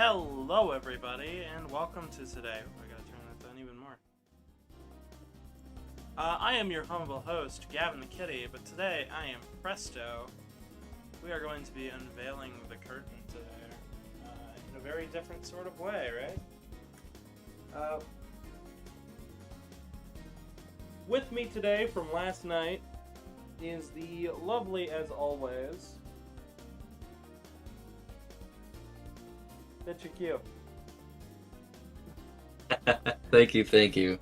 Hello, everybody, and welcome to today. I gotta turn that down even more. I am your humble host, Gavin the Kitty, but today I am Presto. We are going to be unveiling the curtain today, in a very different sort of way, right? With me today from last night is the lovely, as always, Bitchy Q. Thank you.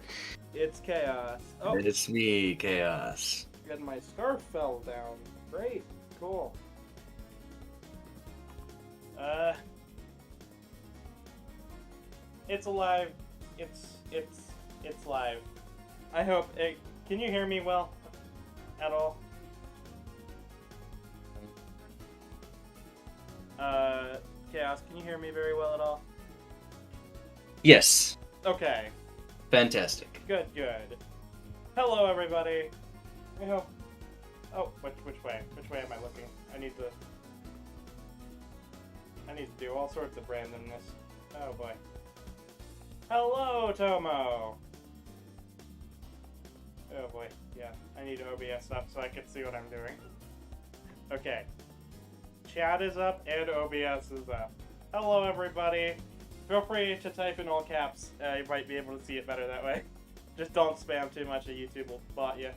It's Chaos. Oh, It's me, Chaos. and my scarf fell down. Great, cool. It's alive. It's live. I hope it. Can you hear me well? At all? Chaos, can you hear me very well at all? Yes, Okay. fantastic. Good. Hello, everybody. I hope. Oh, which way? Which way am I looking? I need to do all sorts of randomness. Oh boy. Hello, Tomo. Oh boy. Yeah, I need OBS up so I can see what I'm doing. Okay. Chat is up and OBS is up. Hello, everybody. Feel free to type in all caps. You might be able to see it better that way. Just don't spam too much or YouTube will bot you.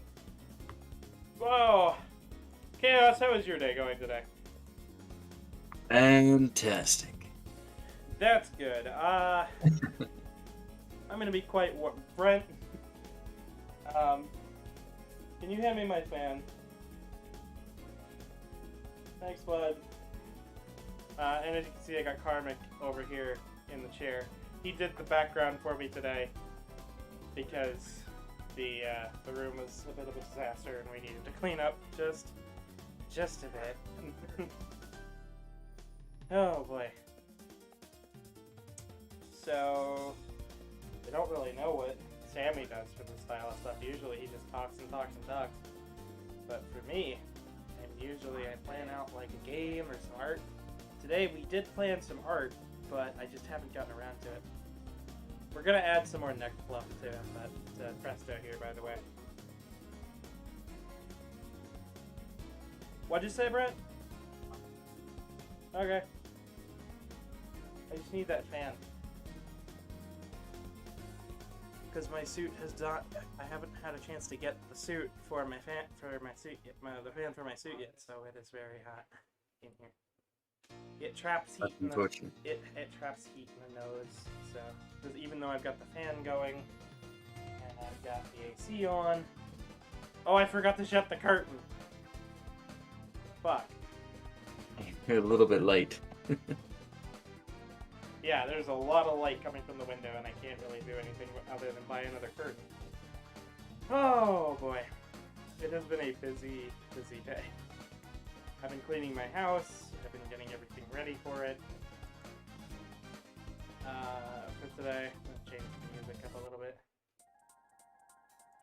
Whoa! Chaos, how is your day going today? Fantastic. That's good. I'm gonna be quite warm. Brent, can you hand me my fan? Thanks, bud. And as you can see, I got Karmic over here in the chair. He did the background for me today because the room was a bit of a disaster and we needed to clean up just a bit. Oh boy. So I don't really know what Sammy does for this style of stuff. Usually he just talks and talks and talks. But for me, I plan out like a game or some art. Today we did plan some art, but I just haven't gotten around to it. We're gonna add some more neck fluff to Presto here, by the way. What'd you say, Brent? Okay. I just need that fan. Because my suit has not. I haven't had a chance to get the suit for my fan for my suit yet. The fan for my suit yet, so it is very hot in here. It traps heat in the it traps heat in the nose. So because even though I've got the fan going and I've got the AC on, oh, I forgot to shut the curtain. Fuck. You're a little bit late. Yeah, there's a lot of light coming from the window, and I can't really do anything other than buy another curtain. Oh boy, it has been a busy day. I've been cleaning my house. I've been getting everything ready for it. For today, let's change the music up a little bit.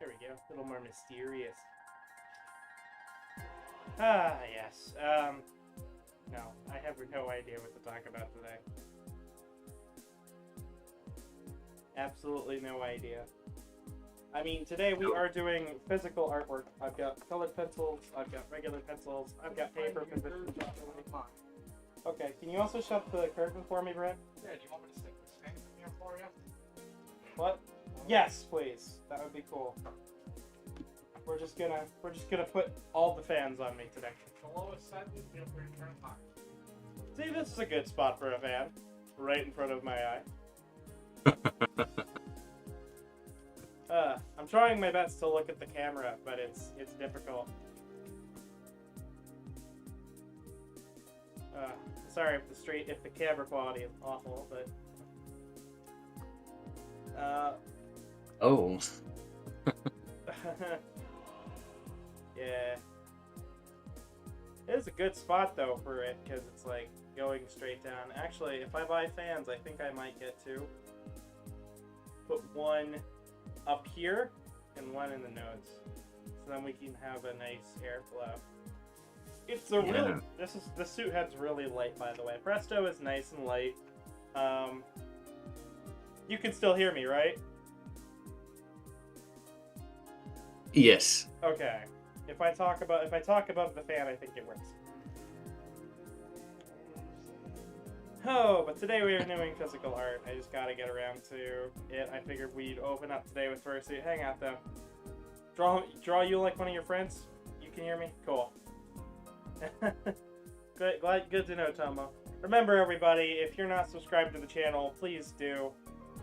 There we go, a little more mysterious. Ah, yes. No, I have no idea what to talk about today. Absolutely no idea. I mean, today we are doing physical artwork. I've got colored pencils, I've got regular pencils, I've got paper pencils. Okay, can you also shut the curtain for me, Brent? Yeah, do you want me to stick this fan in here for you? What? Yes, please. That would be cool. We're just gonna put all the fans on me today. The lowest setting, feel free to turn it high. See, this is a good spot for a fan. Right in front of my eye. I'm trying my best to look at the camera, but it's difficult. Sorry if the camera quality is awful, but Oh. yeah. It is a good spot though for it because it's like going straight down. Actually, if I buy fans, I think I might get two. Put one up here and one in the nose, so then we can have a nice airflow. It's a real. The suit head's really light, by the way. Presto is nice and light. You can still hear me, right? Yes. Okay. If I talk above the fan, I think it works. Oh, but today we are doing physical art. I just gotta get around to it. I figured we'd open up today with Fursuit. Hang out though. Draw you like one of your friends? You can hear me? Cool. Good to know, Tomo. Remember, everybody, if you're not subscribed to the channel, please do.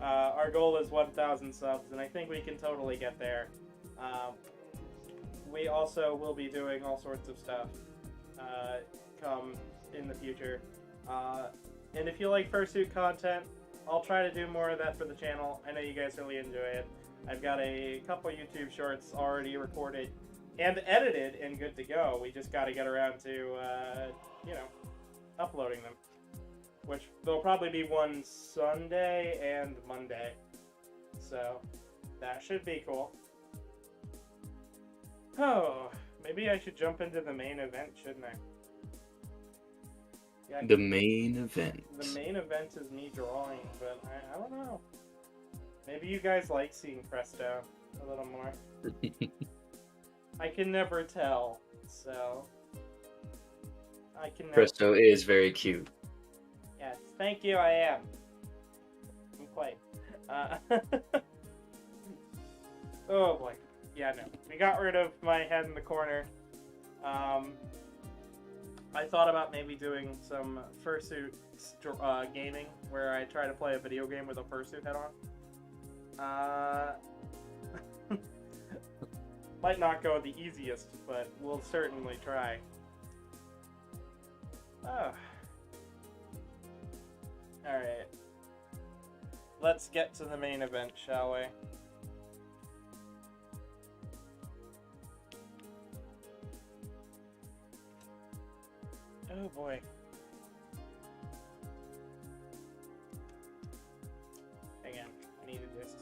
Our goal is 1,000 subs, and I think we can totally get there. We also will be doing all sorts of stuff come in the future. And if you like Fursuit content, I'll try to do more of that for the channel. I know you guys really enjoy it. I've got a couple YouTube shorts already recorded and edited and good to go. We just got to get around to, you know, uploading them. Which there'll probably be one Sunday and Monday. So that should be cool. Oh, maybe I should jump into the main event, shouldn't I? Yeah, The main event. the main event is me drawing, but I don't know. Maybe you guys like seeing Presto a little more. I can never tell, so I can never... Presto is very cute. Yes, thank you, I am. I'm quite. Oh boy. Yeah, no. We got rid of my head in the corner. I thought about maybe doing some Fursuit gaming, where I try to play a video game with a Fursuit head on. Might not go the easiest, but we'll certainly try. Oh. Alright. Let's get to the main event, shall we? Oh boy. Hang on, I need to just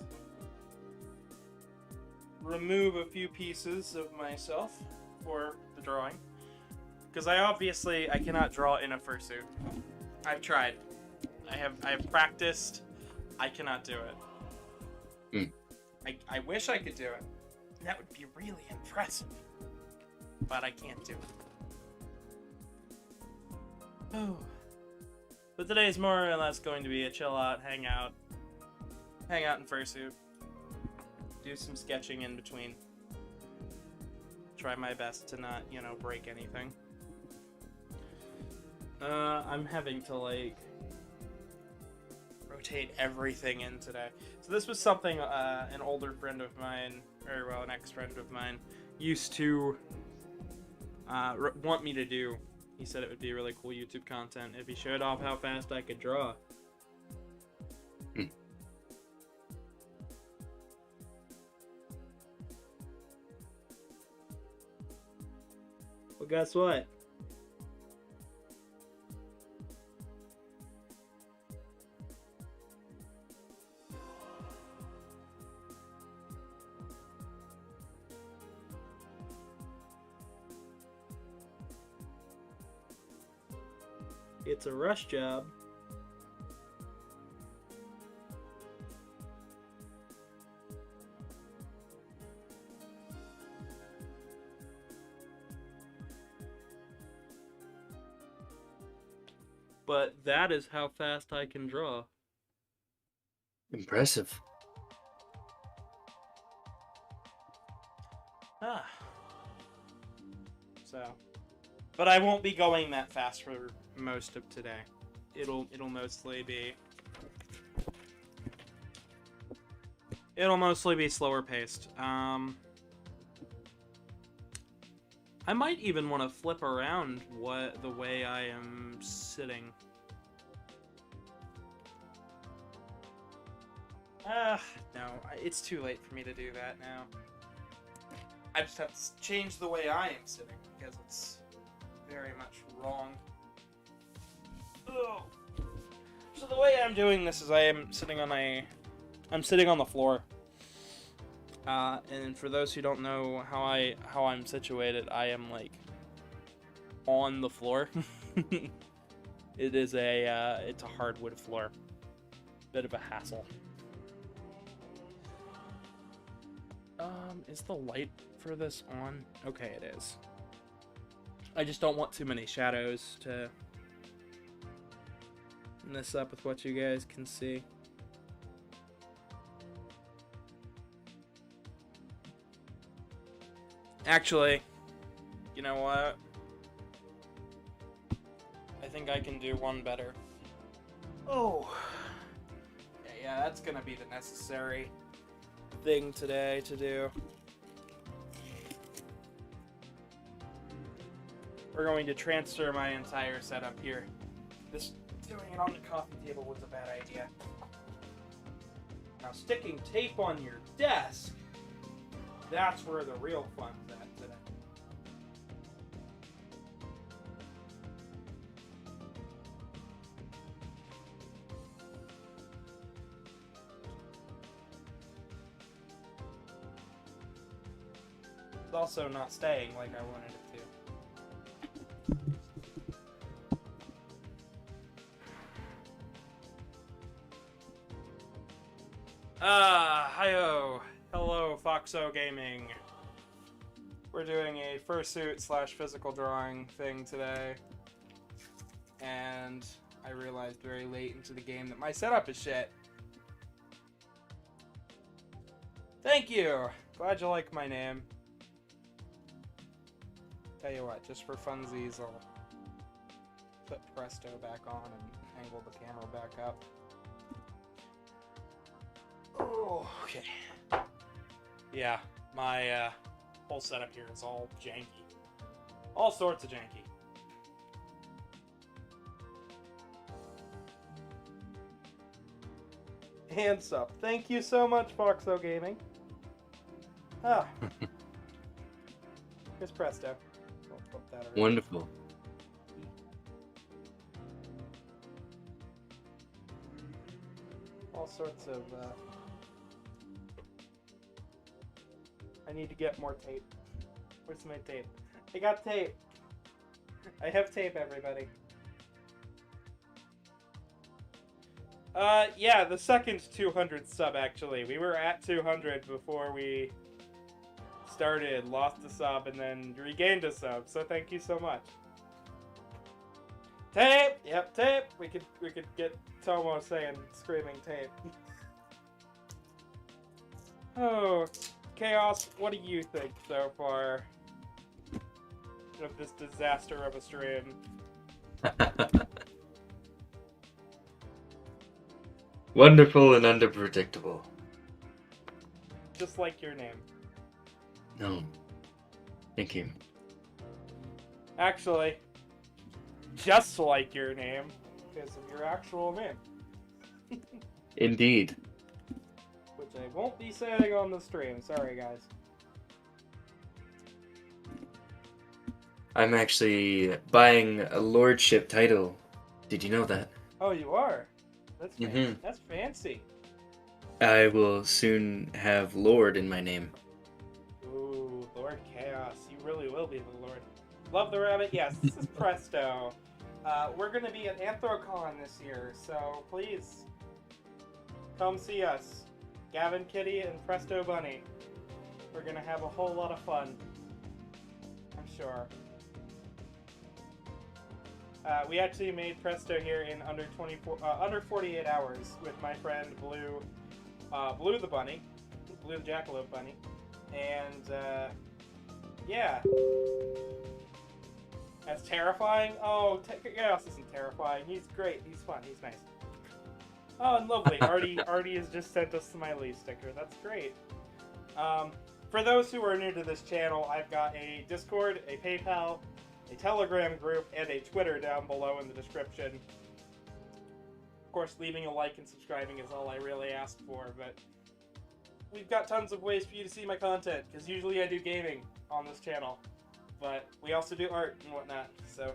remove a few pieces of myself for the drawing. Because I cannot draw in a fursuit. I've tried. I have practiced. I cannot do it. I wish I could do it. That would be really impressive. But I can't do it. Oh. But today is more or less going to be a chill out, hang out in fursuit, do some sketching in between. Try my best to not, you know, break anything. I'm having to like rotate everything in today. So this was something an older friend of mine, or well, an ex-friend of mine, used to want me to do. He said it would be really cool YouTube content if he showed off how fast I could draw. Well, guess what? It's a rush job. But that is how fast I can draw. Impressive. So, but I won't be going that fast for most of today. It'll mostly be slower paced. I might even want to flip around the way I am sitting. No, it's too late for me to do that now. I just have to change the way I am sitting because it's very much wrong. Ugh. So the way I'm doing this is I'm sitting on the floor. And for those who don't know how I'm situated, I am like on the floor. It's a hardwood floor. bit of a hassle. Is the light for this on? Okay, it is. I just don't want too many shadows to mess up with what you guys can see. Actually, you know what? I think I can do one better. Oh. Yeah, that's gonna be the necessary thing today to do. We're going to transfer my entire setup here. This doing it on the coffee table was a bad idea. Now sticking tape on your desk, that's where the real fun's at today. It's also not staying like I wanted it to. Hi-oh. Hello, Foxo Gaming. We're doing a fursuit / physical drawing thing today. And I realized very late into the game that my setup is shit. Thank you! Glad you like my name. Tell you what, just for funsies, I'll put Presto back on and angle the camera back up. Oh, okay. Yeah, my whole setup here is all janky. All sorts of janky. Hands up. Thank you so much, Foxo Gaming. Ah. Here's Presto. We'll flip that around. Wonderful. All sorts of, I need to get more tape. Where's my tape? I got tape! I have tape, everybody. Yeah, the second 200 sub, actually. We were at 200 before we started, lost a sub, and then regained a sub, so thank you so much. Tape! Yep, tape! We could get Tomo saying, screaming tape. Oh, Chaos, what do you think so far of this disaster of a stream? Wonderful and unpredictable. Just like your name. No. Thank you. Actually, just like your name, because of your actual name. Indeed. Which I won't be saying on the stream. Sorry, guys. I'm actually buying a lordship title. Did you know that? Oh, you are? That's fancy. Mm-hmm. That's fancy. I will soon have Lord in my name. Ooh, Lord Chaos. You really will be the Lord. Love the rabbit? Yes, this is Presto. We're going to be at Anthrocon this year, so please come see us. Gavin Kitty and Presto Bunny. We're going to have a whole lot of fun. I'm sure. We actually made Presto here in under 48 hours with my friend Blue the Bunny, Blue the Jackalope Bunny, and yeah, that's terrifying. Oh, Chaos isn't terrifying. He's great. He's fun. He's nice. Oh, and lovely. Artie has just sent a smiley sticker. That's great. For those who are new to this channel, I've got a Discord, a PayPal, a Telegram group, and a Twitter down below in the description. Of course, leaving a like and subscribing is all I really ask for, but we've got tons of ways for you to see my content, because usually I do gaming on this channel, but we also do art and whatnot, so...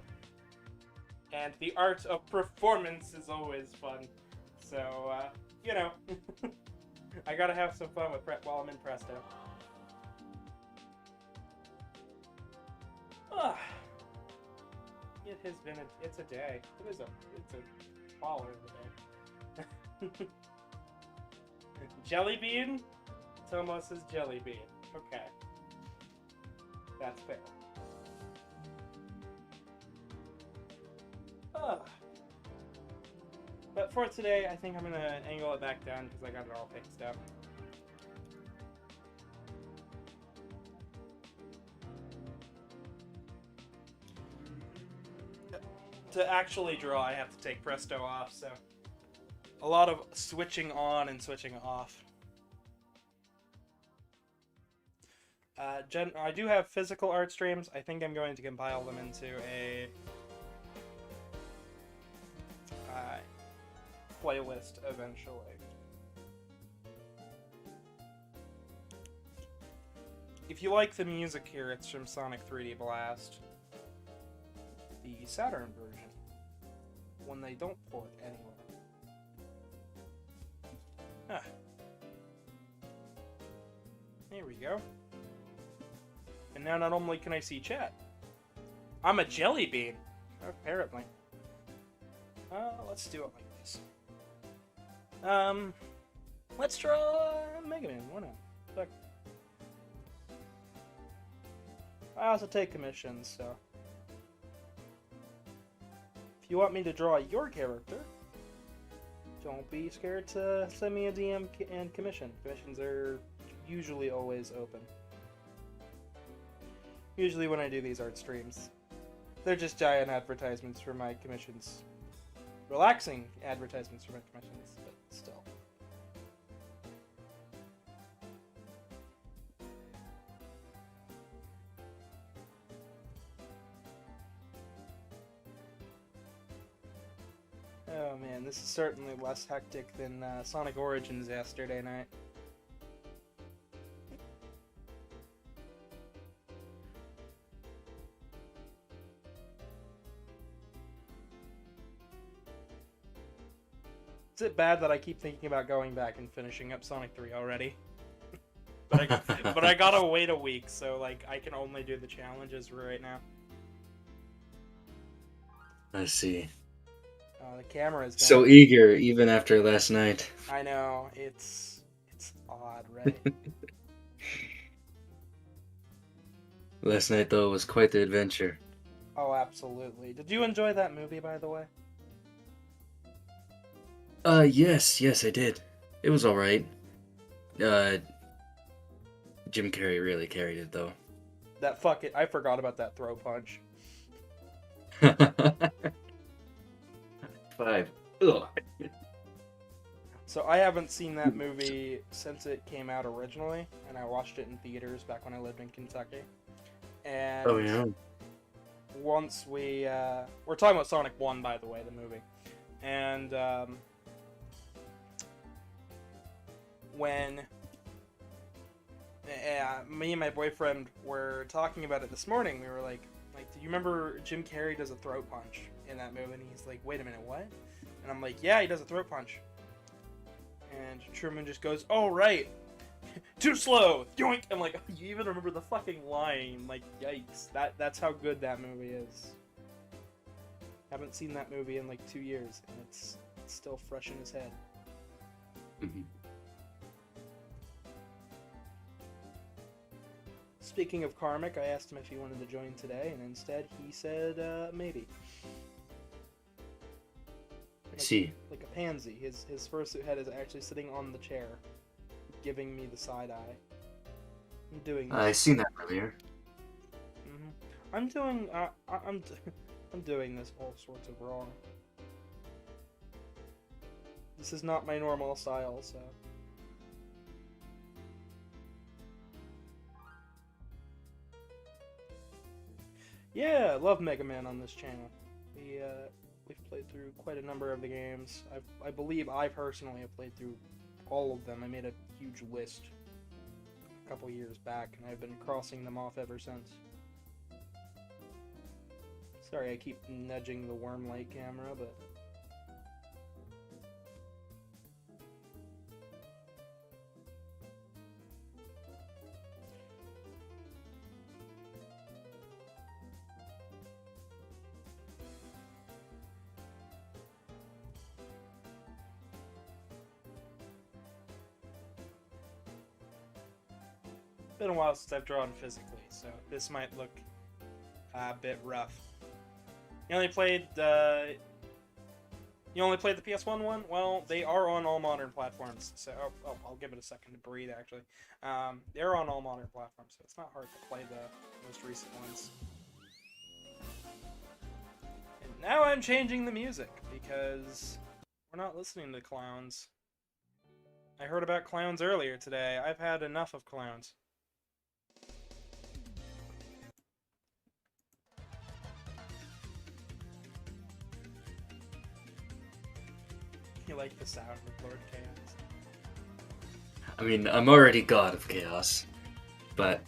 And the art of performance is always fun, so, you know, I gotta have some fun with while I'm in Presto. Ah. It has been it's a day. It's a baller of a day. Jelly bean? Tomo says jelly bean. Okay. That's fair. Ugh. But for today, I think I'm gonna angle it back down because I got it all fixed up. To actually draw, I have to take Presto off, so a lot of switching on and switching off. I do have physical art streams. I think I'm going to compile them into a playlist eventually. If you like the music here, it's from Sonic 3D Blast, the Saturn version, when they don't port anywhere. Ah. There we go. And now not only can I see chat, I'm a jelly bean, apparently. Let's do it like this. Let's draw Mega Man. Why not? Fuck. I also take commissions, so if you want me to draw your character, don't be scared to send me a DM and commission. Commissions are usually always open. Usually when I do these art streams, they're just giant advertisements for my commissions. Relaxing advertisements for my commissions, but still. Oh man, this is certainly less hectic than Sonic Origins yesterday night. Is it bad that I keep thinking about going back and finishing up Sonic 3 already? but I gotta wait a week, so like I can only do the challenges right now. I see. The camera is going. So eager, even after last night. I know, it's odd, right? Last night, though, was quite the adventure. Oh, absolutely. Did you enjoy that movie, by the way? Yes, I did. It was alright. Jim Carrey really carried it, though. I forgot about that throw punch. 5. Ugh. So I haven't seen that movie since it came out originally, and I watched it in theaters back when I lived in Kentucky. And Oh, yeah. once we're talking about Sonic 1, by the way, the movie. And when me and my boyfriend were talking about it this morning, we were like, do you remember Jim Carrey does a throat punch in that movie? And he's like, wait a minute, what? And I'm like, yeah, he does a throat punch. And Truman just goes, oh, right. Too slow. Yoink. I'm like, you even remember the fucking line? Like, yikes. That's how good that movie is. Haven't seen that movie in like 2 years, and it's still fresh in his head. Mm-hmm. Speaking of Karmic, I asked him if he wanted to join today, and instead he said maybe. I see. Like a pansy. His fursuit head is actually sitting on the chair, giving me the side eye. I'm doing this. I seen that earlier. Mm-hmm. I'm doing this all sorts of wrong. This is not my normal style, so. Yeah, I love Mega Man on this channel. We've played through quite a number of the games. I believe I personally have played through all of them. I made a huge list a couple years back, and I've been crossing them off ever since. Sorry, I keep nudging the worm light camera, but... been a while since I've drawn physically, so this might look a bit rough. You only played the PS1 one? Well, they are on all modern platforms, so I'll give it a second to breathe, actually. They're on all modern platforms, so it's not hard to play the most recent ones. And now I'm changing the music, because we're not listening to clowns. I heard about clowns earlier today. I've had enough of clowns. You like the sound of Lord Chaos? I mean, I'm already God of Chaos, but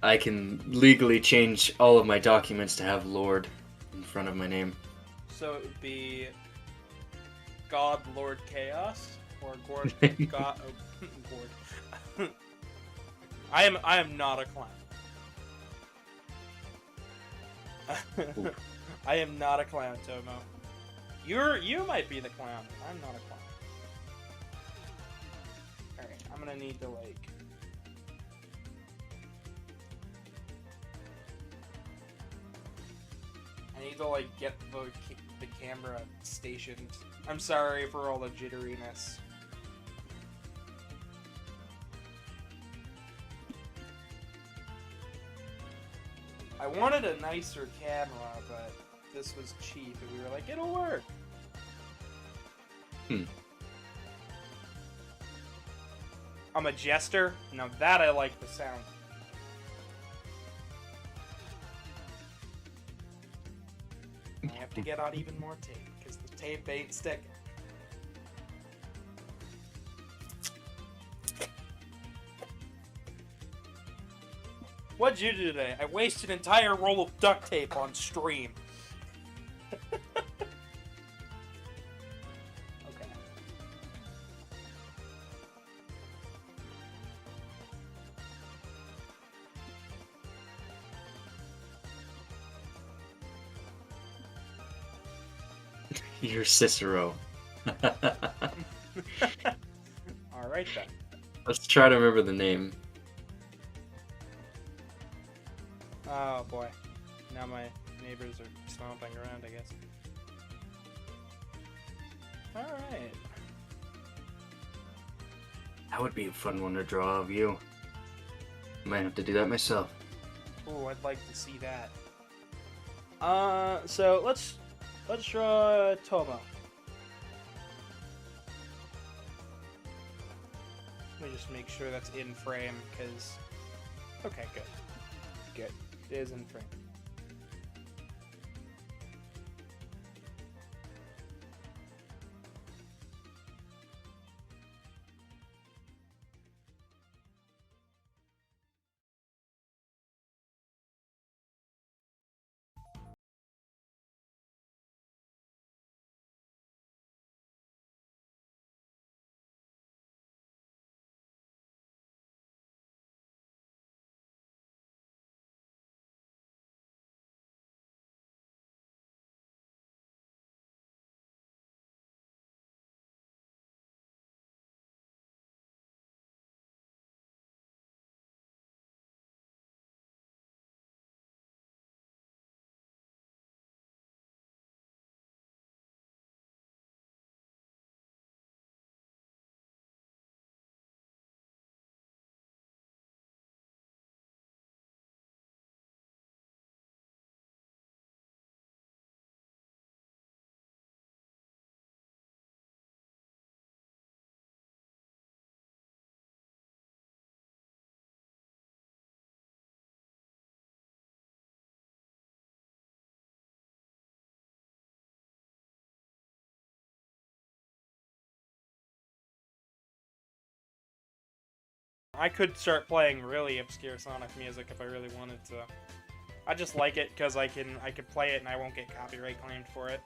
I can legally change all of my documents to have Lord in front of my name. So it would be God Lord Chaos or God God. Oh, Gord. I am not a clown. I am not a clown, Tomo. You might be the clown. I'm not a clown. Alright, I'm gonna need to like. I need to like get the camera stationed. I'm sorry for all the jitteriness. I wanted a nicer camera, but this was cheap, and we were like, it'll work. I'm a jester. Now that I like the sound. I have to get out even more tape, because the tape ain't sticking. What'd you do today? I wasted an entire roll of duct tape on stream. Okay. You're Cicero. Alright then. Let's try to remember the name. Oh boy. Now my neighbors are stomping around, I guess. Alright. That would be a fun one to draw of you. Might have to do that myself. Ooh, I'd like to see that. So let's draw Tomo. Let me just make sure that's in frame, because... Okay, good. Good. It is in frame. I could start playing really obscure Sonic music if I really wanted to. I just like it because I can play it and I won't get copyright claimed for it.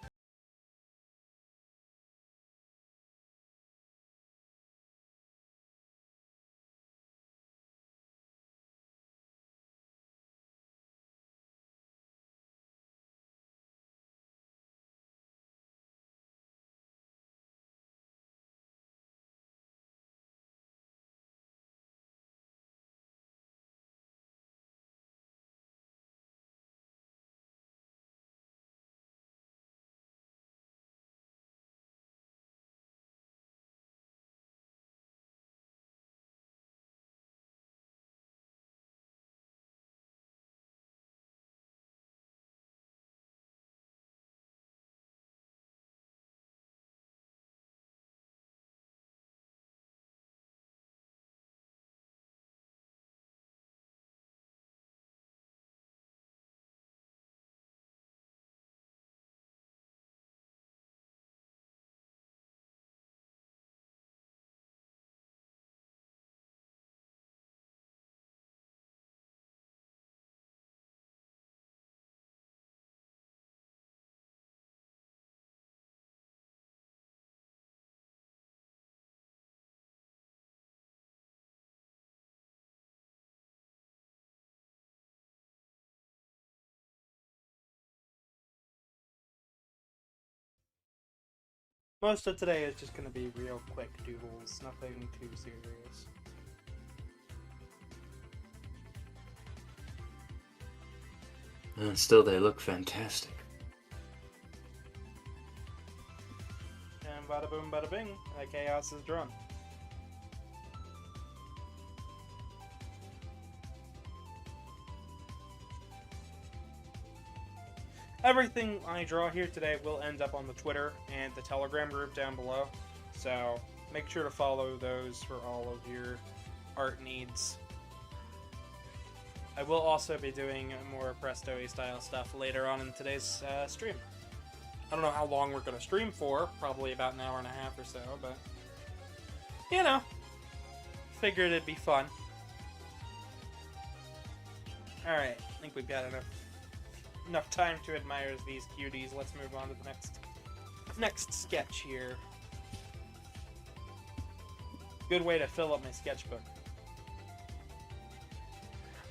Most of today is just going to be real quick doodles, nothing too serious. Still, they look fantastic. And bada boom, bada bing, that chaos is drawn. Everything I draw here today will end up on the Twitter and the Telegram group down below, so make sure to follow those for all of your art needs. I will also be doing more Presto-y style stuff later on in today's stream. I don't know how long we're going to stream for, probably about an hour and a half or so, but, you know, figured it'd be fun. Alright, I think we've got enough time to admire these cuties. Let's move on to the next sketch here. Good way to fill up my sketchbook.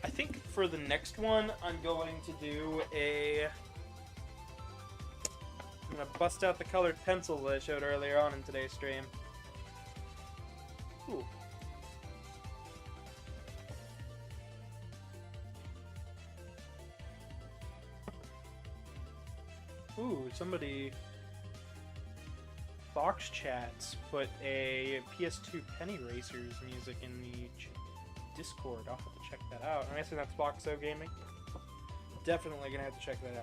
I think for the next one, I'm going to do I'm going to bust out the colored pencils that I showed earlier on in today's stream. Ooh. Ooh, somebody... Fox Chats put a PS2 Penny Racers music in the Discord. I'll have to check that out. I'm guessing that's Foxo Gaming. Definitely gonna have to check that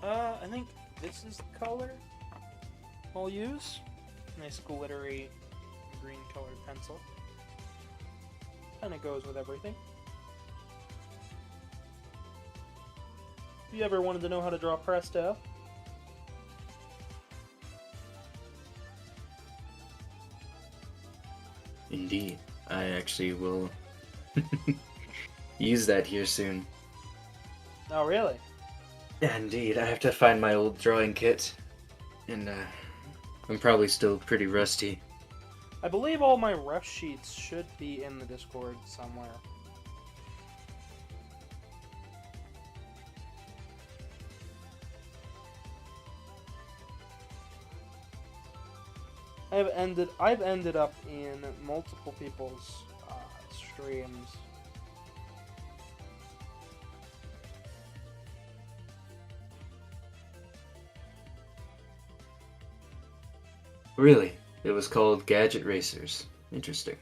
out. I think this is the color I'll use. Nice glittery green colored pencil. Kinda goes with everything. If you ever wanted to know how to draw Presto, Indeed. I actually will use that here soon. oh really? Yeah, indeed. I have to find my old drawing kit. And I'm probably still pretty rusty. I believe all my ref sheets should be in the Discord somewhere. I've ended up in multiple people's streams. Really? It was called Gadget Racers. Interesting.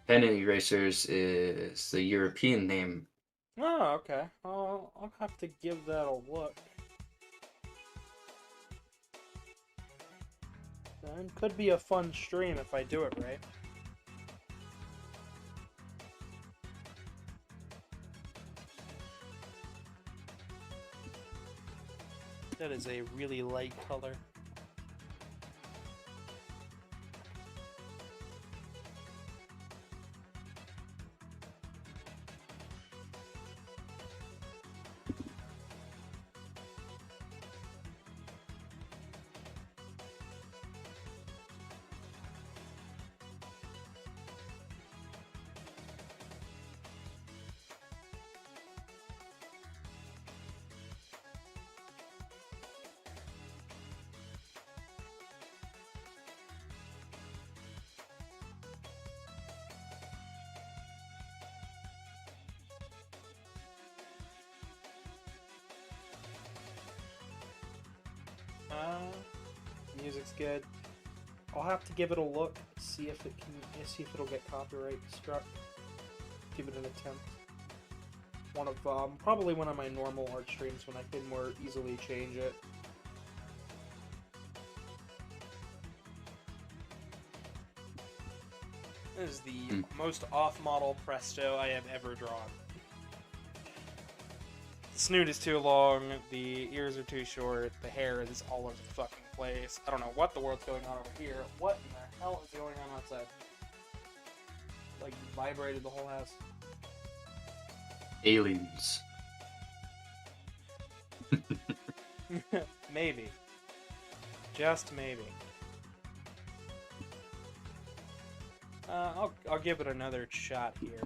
Penny Racers is the European name. Oh, okay. I'll have to give that a look. It could be a fun stream if I do it right. That is a really light color. Music's good. I'll have to give it a look, see if it'll get copyright struck. Give it an attempt. Probably one of my normal art streams when I can more easily change it. This is the most off-model Presto I have ever drawn. The snoot is too long, the ears are too short, the hair is all over the fucking place. I don't know what the world's going on over here. What in the hell is going on outside? Like, vibrated the whole house. Aliens. Maybe. Just maybe. I'll give it another shot here.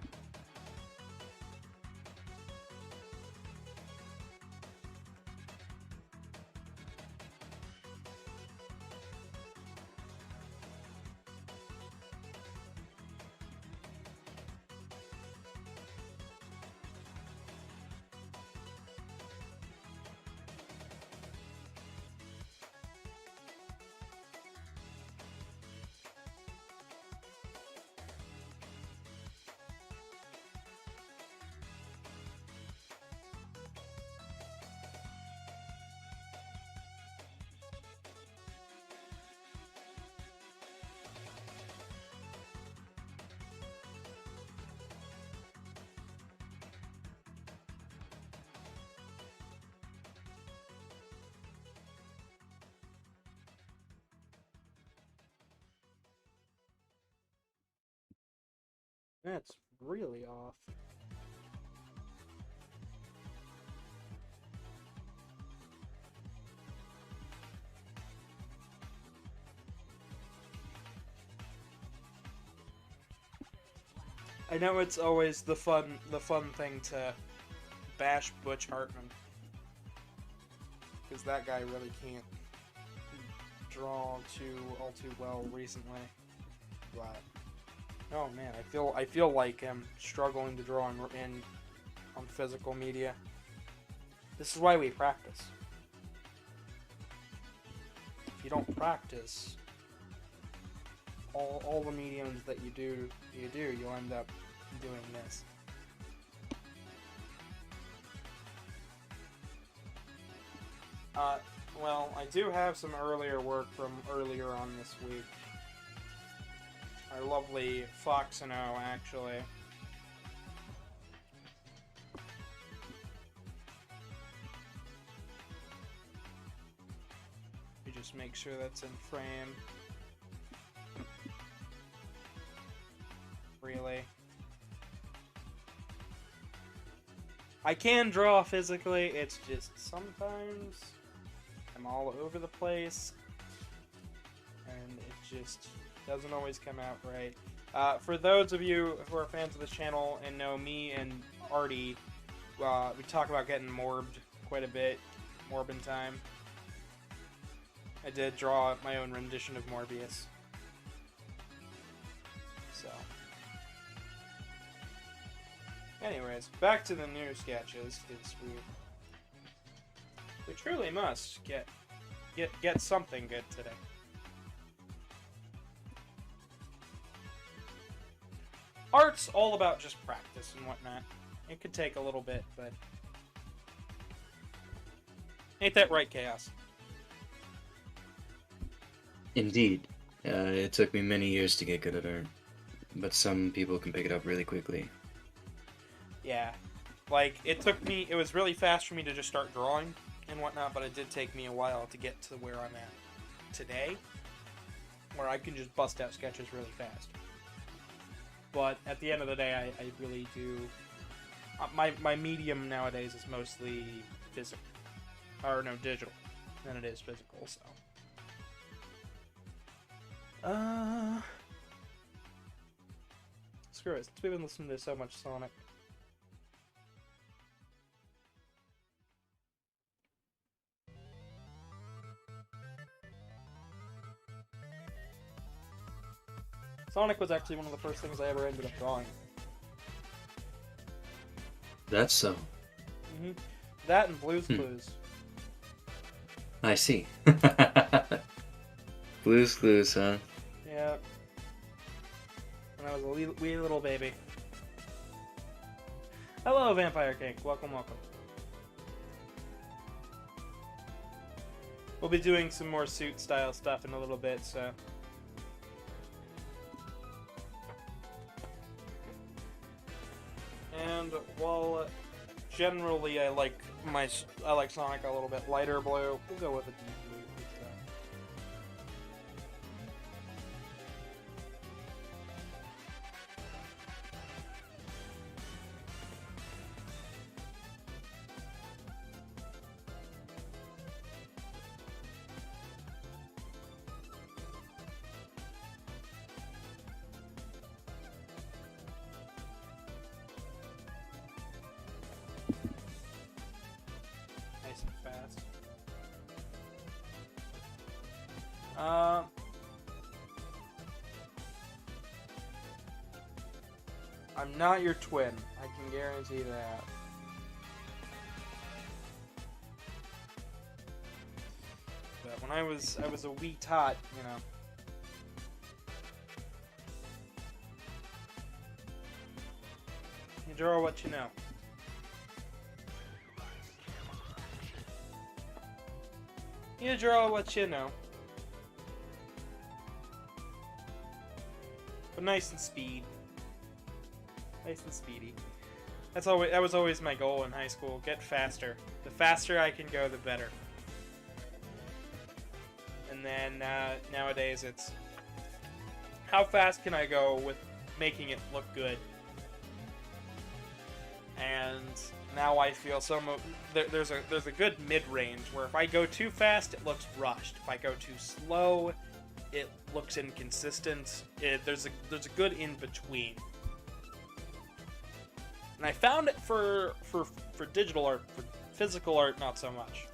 That's really off. I know it's always the fun thing to bash Butch Hartman, because that guy really can't draw all too well recently. But oh man, I feel like I'm struggling to draw on physical media. This is why we practice. If you don't practice, all the mediums that you do, you'll end up doing this. Well, I do have some earlier work from earlier on this week. Our lovely Fox and O, actually. We just make sure that's in frame. Really. I can draw physically, it's just sometimes I'm all over the place and it just doesn't always come out right. For those of you who are fans of this channel and know me and Artie, we talk about getting morbed quite a bit, Morbin time. I did draw my own rendition of Morbius. So. Anyways, back to the new sketches, because we truly must get something good today. Art's all about just practice and whatnot. It could take a little bit, but ain't that right, Chaos? Indeed. It took me many years to get good at art, but some people can pick it up really quickly. Yeah, like, it was really fast for me to just start drawing and whatnot, but it did take me a while to get to where I'm at today, where I can just bust out sketches really fast. But at the end of the day, I really do... my medium nowadays is mostly physical. Or, no, digital than it is physical, so... Screw it, since we've been listening to so much Sonic. Sonic was actually one of the first things I ever ended up drawing. That's so. Mm-hmm. That and Blue's Clues. I see. Blue's Clues, huh? Yeah. When I was a wee little baby. Hello, Vampire Cake. Welcome, welcome. We'll be doing some more suit-style stuff in a little bit, so... And while generally I like Sonic a little bit lighter blue, we'll go with a deep blue. Nice and fast. I'm not your twin. I can guarantee that. But when I was a wee tot, you know. You draw what you know. You draw what you know. But nice and speed. Nice and speedy. That was always my goal in high school. Get faster. The faster I can go, the better. And then nowadays it's how fast can I go with making it look good. and now I feel there's a good mid-range where if I go too fast, it looks rushed. If I go too slow, it looks inconsistent. There's a good in between. And I found it for digital art, for physical art, not so much.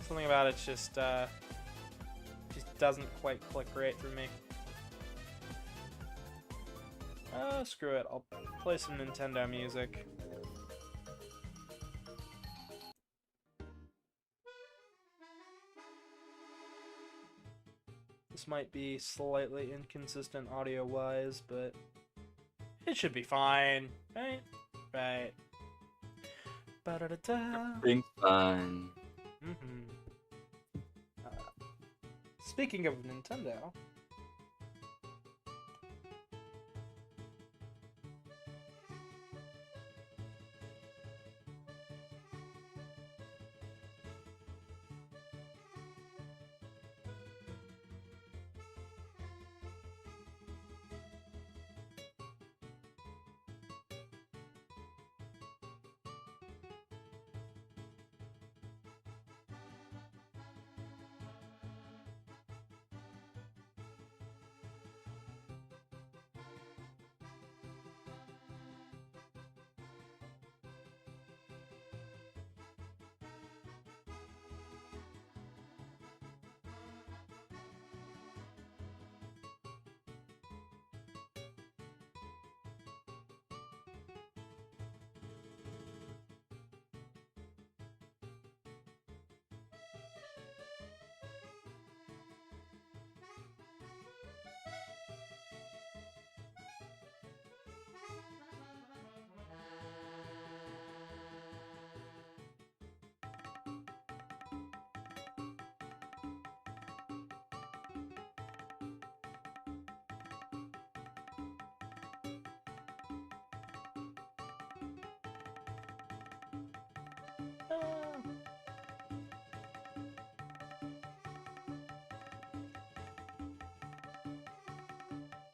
Something about it just doesn't quite click right for me. Screw it. I'll play some Nintendo music. This might be slightly inconsistent audio-wise, but it should be fine, right? Right. Ba-da-da-da. Everything's fine. Speaking of Nintendo,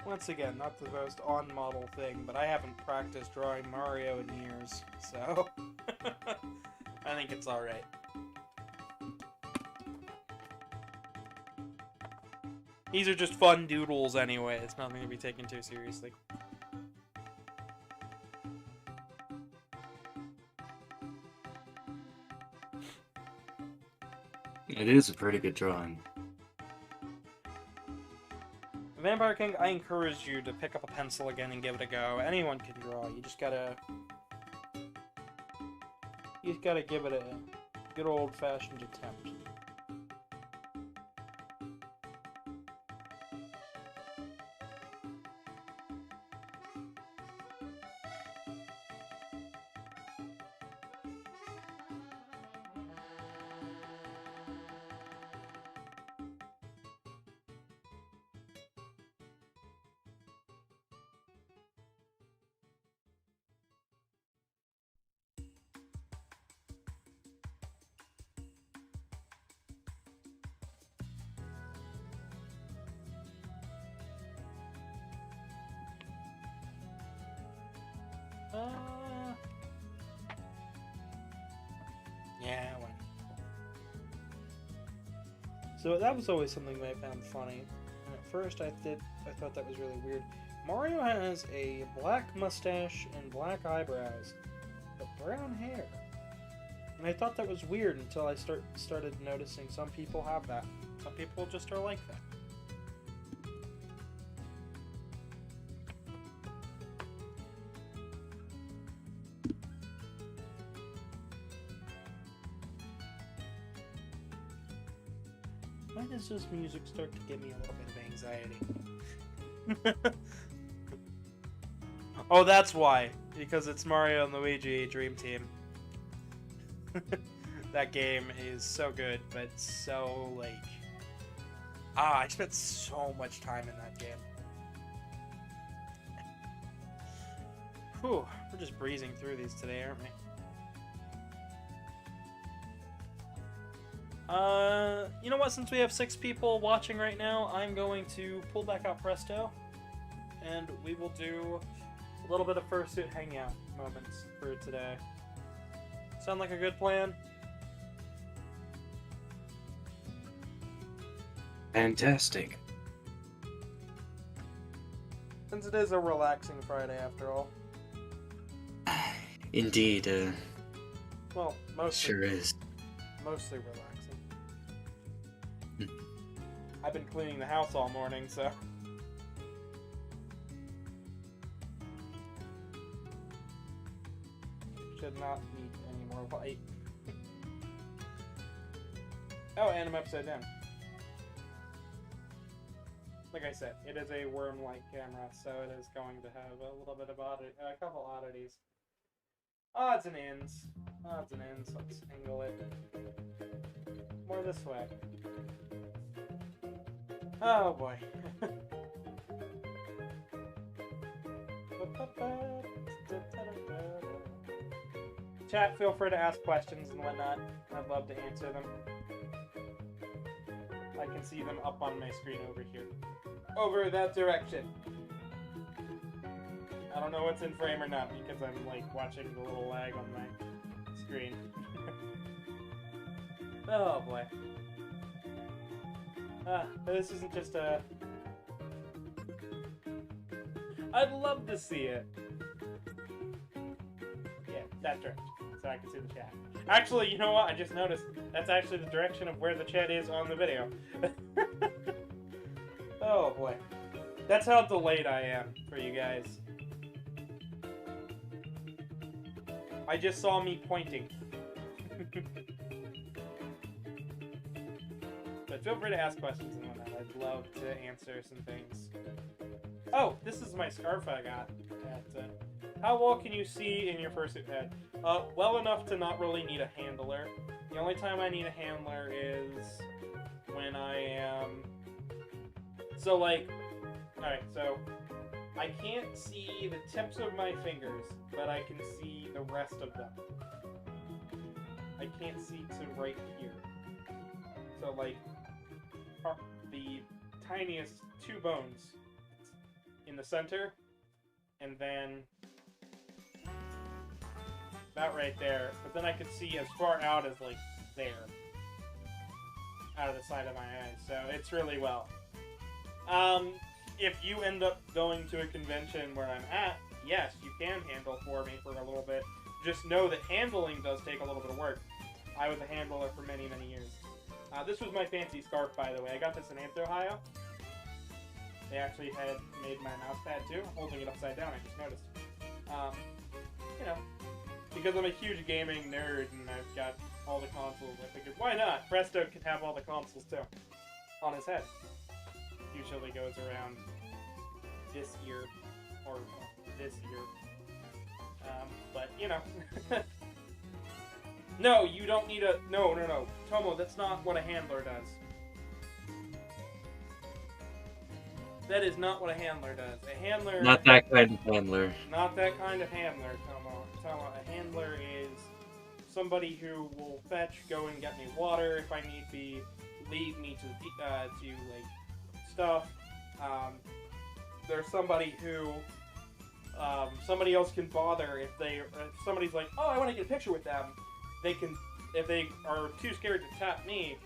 once again, not the most on-model thing, but I haven't practiced drawing Mario in years, so I think it's alright. These are just fun doodles anyway, it's nothing to be taken too seriously. It is a pretty good drawing. Vampire King, I encourage you to pick up a pencil again and give it a go. Anyone can draw, you just gotta give it a good old-fashioned attempt. Yeah, well. So that was always something that I found funny. And at first I thought that was really weird. Mario has a black mustache and black eyebrows, but brown hair. And I thought that was weird until I started noticing some people have that. Some people just are like that. Why does this music start to give me a little bit of anxiety? Oh, that's why. Because it's Mario and Luigi Dream Team. That game is so good, but so, like... I spent so much time in that game. Whew, we're just breezing through these today, aren't we? You know what, since we have 6 people watching right now, I'm going to pull back out Presto, and we will do A little bit of fursuit hangout moments for today. Sound like a good plan? Fantastic. Since it is a relaxing Friday after all. Indeed, Well, mostly. sure is. Mostly relaxing. I've been cleaning the house all morning, so. Should not need any more light. Oh, and I'm upside down. Like I said, it is a worm-like camera, so it is going to have a little bit of a couple oddities. Odds and ends. Odds and ends. Let's angle it more this way. Oh boy. Chat, feel free to ask questions and whatnot. I'd love to answer them. I can see them up on my screen over here. Over that direction. I don't know what's in frame or not because I'm like watching the little lag on my screen. Oh boy. But this isn't just a... I'd love to see it. Yeah, that direction, so I can see the chat. Actually, you know what? I just noticed that's actually the direction of where the chat is on the video. Oh boy. That's how delayed I am for you guys. I just saw me pointing. But feel free to ask questions and whatnot. I'd love to answer some things. Oh, this is my scarf I got. How well can you see in your fursuit head? Well enough to not really need a handler. The only time I need a handler is when I am... So, like... Alright, so... I can't see the tips of my fingers, but I can see the rest of them. I can't see to right here. So, like... the tiniest two bones in the center, and then about right there, but then I could see as far out as like there, out of the side of my eyes, so it's really well. If you end up going to a convention where I'm at, yes, you can handle for me for a little bit. Just know that handling does take a little bit of work. I was a handler for many, many years. This was my fancy scarf, by the way. I got this in Ames, Ohio. They actually had made my mouse pad too. I'm holding it upside down, I just noticed. You know, because I'm a huge gaming nerd and I've got all the consoles, I figured, why not? Presto could have all the consoles too. On his head. Usually goes around this ear, or this ear. But, you know. No, you don't need a... No. Tomo, that's not what a handler does. That is not what a handler does. A handler... Not that kind of handler. Not that kind of handler, Tomo. A handler is somebody who will fetch, go and get me water if I need be, lead me to like, stuff. There's somebody who... somebody else can bother if somebody's like, oh, I want to get a picture with them. They can, if they are too scared to tap me,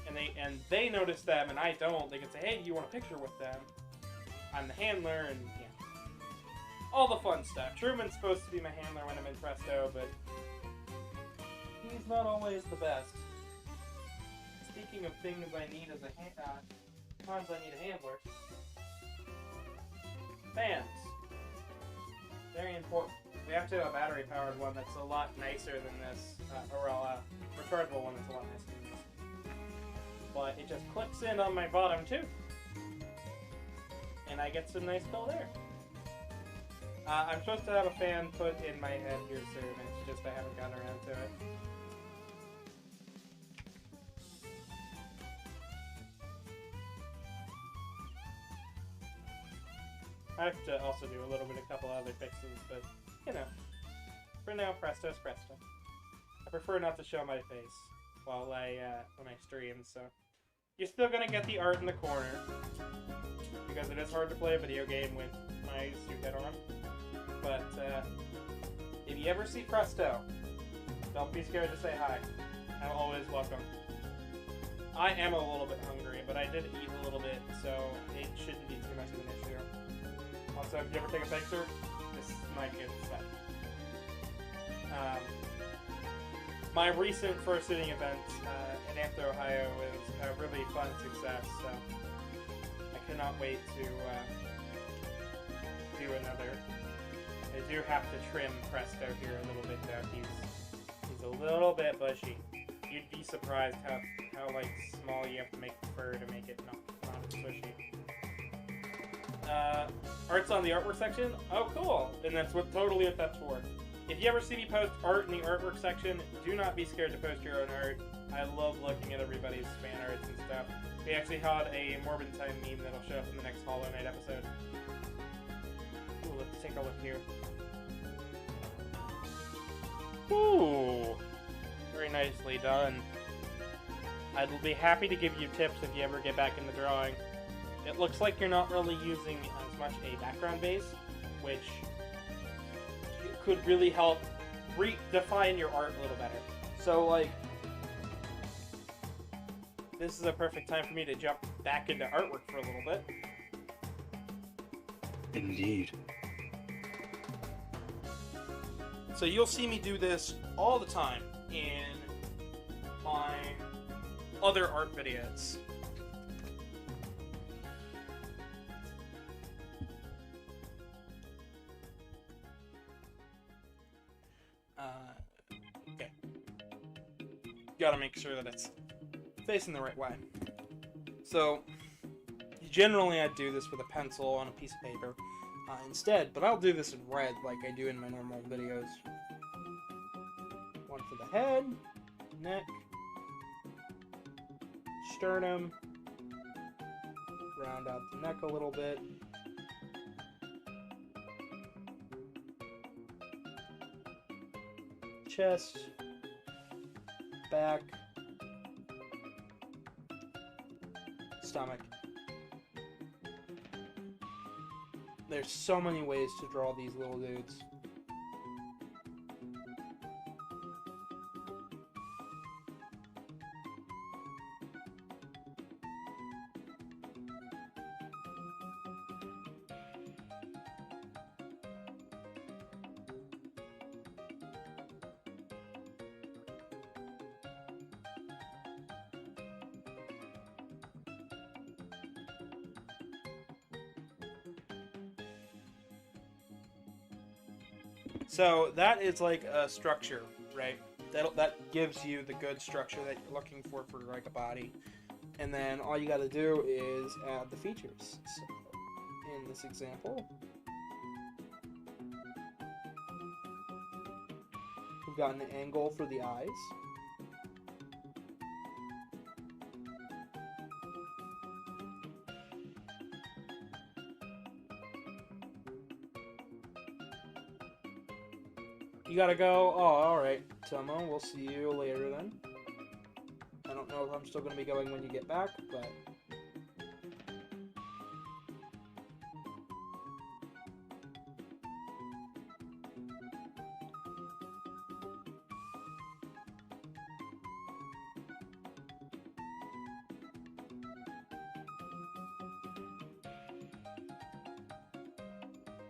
and they notice them and I don't, they can say, hey, do you want a picture with them? I'm the handler, and yeah. All the fun stuff. Truman's supposed to be my handler when I'm in Presto, but he's not always the best. Speaking of things I need as a times I need a handler. Fans. Very important. We have to have a battery-powered one that's a lot nicer than this, or a rechargeable one that's a lot nicer than this. But it just clicks in on my bottom tooth, and I get some nice cold air. I'm supposed to have a fan put in my head here soon, it's just I haven't gotten around to it. I have to also do a couple other fixes, but, you know, for now, Presto's Presto. I prefer not to show my face while when I stream, so. You're still gonna get the art in the corner, because it is hard to play a video game with my suit head on. you ever see Presto, don't be scared to say hi. I'm always welcome. I am a little bit hungry, but I did eat a little bit, so it shouldn't be too much of an issue. Also, if you ever take a picture, this is my good stuff. My recent fursuiting event in Hampton, Ohio was a really fun success, so I cannot wait to do another. I do have to trim Presto here a little bit though. He's a little bit bushy. You'd be surprised how like small you have to make the fur to make it not as squishy. Art's on the artwork section. Oh, cool! And that's totally what that's for. If you ever see me post art in the artwork section, do not be scared to post your own art. I love looking at everybody's fan arts and stuff. We actually had a Morbid Time meme that'll show up in the next Hollow Knight episode. Ooh, let's take a look here. Ooh, very nicely done. I'd be happy to give you tips if you ever get back into drawing. It looks like you're not really using as much a background base, which could really help redefine your art a little better. So, like, this is a perfect time for me to jump back into artwork for a little bit. Indeed. So you'll see me do this all the time in my other art videos. Okay. Gotta make sure that it's facing the right way. So, generally I do this with a pencil on a piece of paper instead, but I'll do this in red like I do in my normal videos. One for the head, neck, sternum, round out the neck a little bit. Chest, back, stomach. There's so many ways to draw these little dudes. So that is like a structure, right? That gives you the good structure that you're looking for like a body. And then all you got to do is add the features. So in this example, we've got an angle for the eyes. You gotta go, oh, alright, Tomo, we'll see you later then. I don't know if I'm still gonna be going when you get back, but...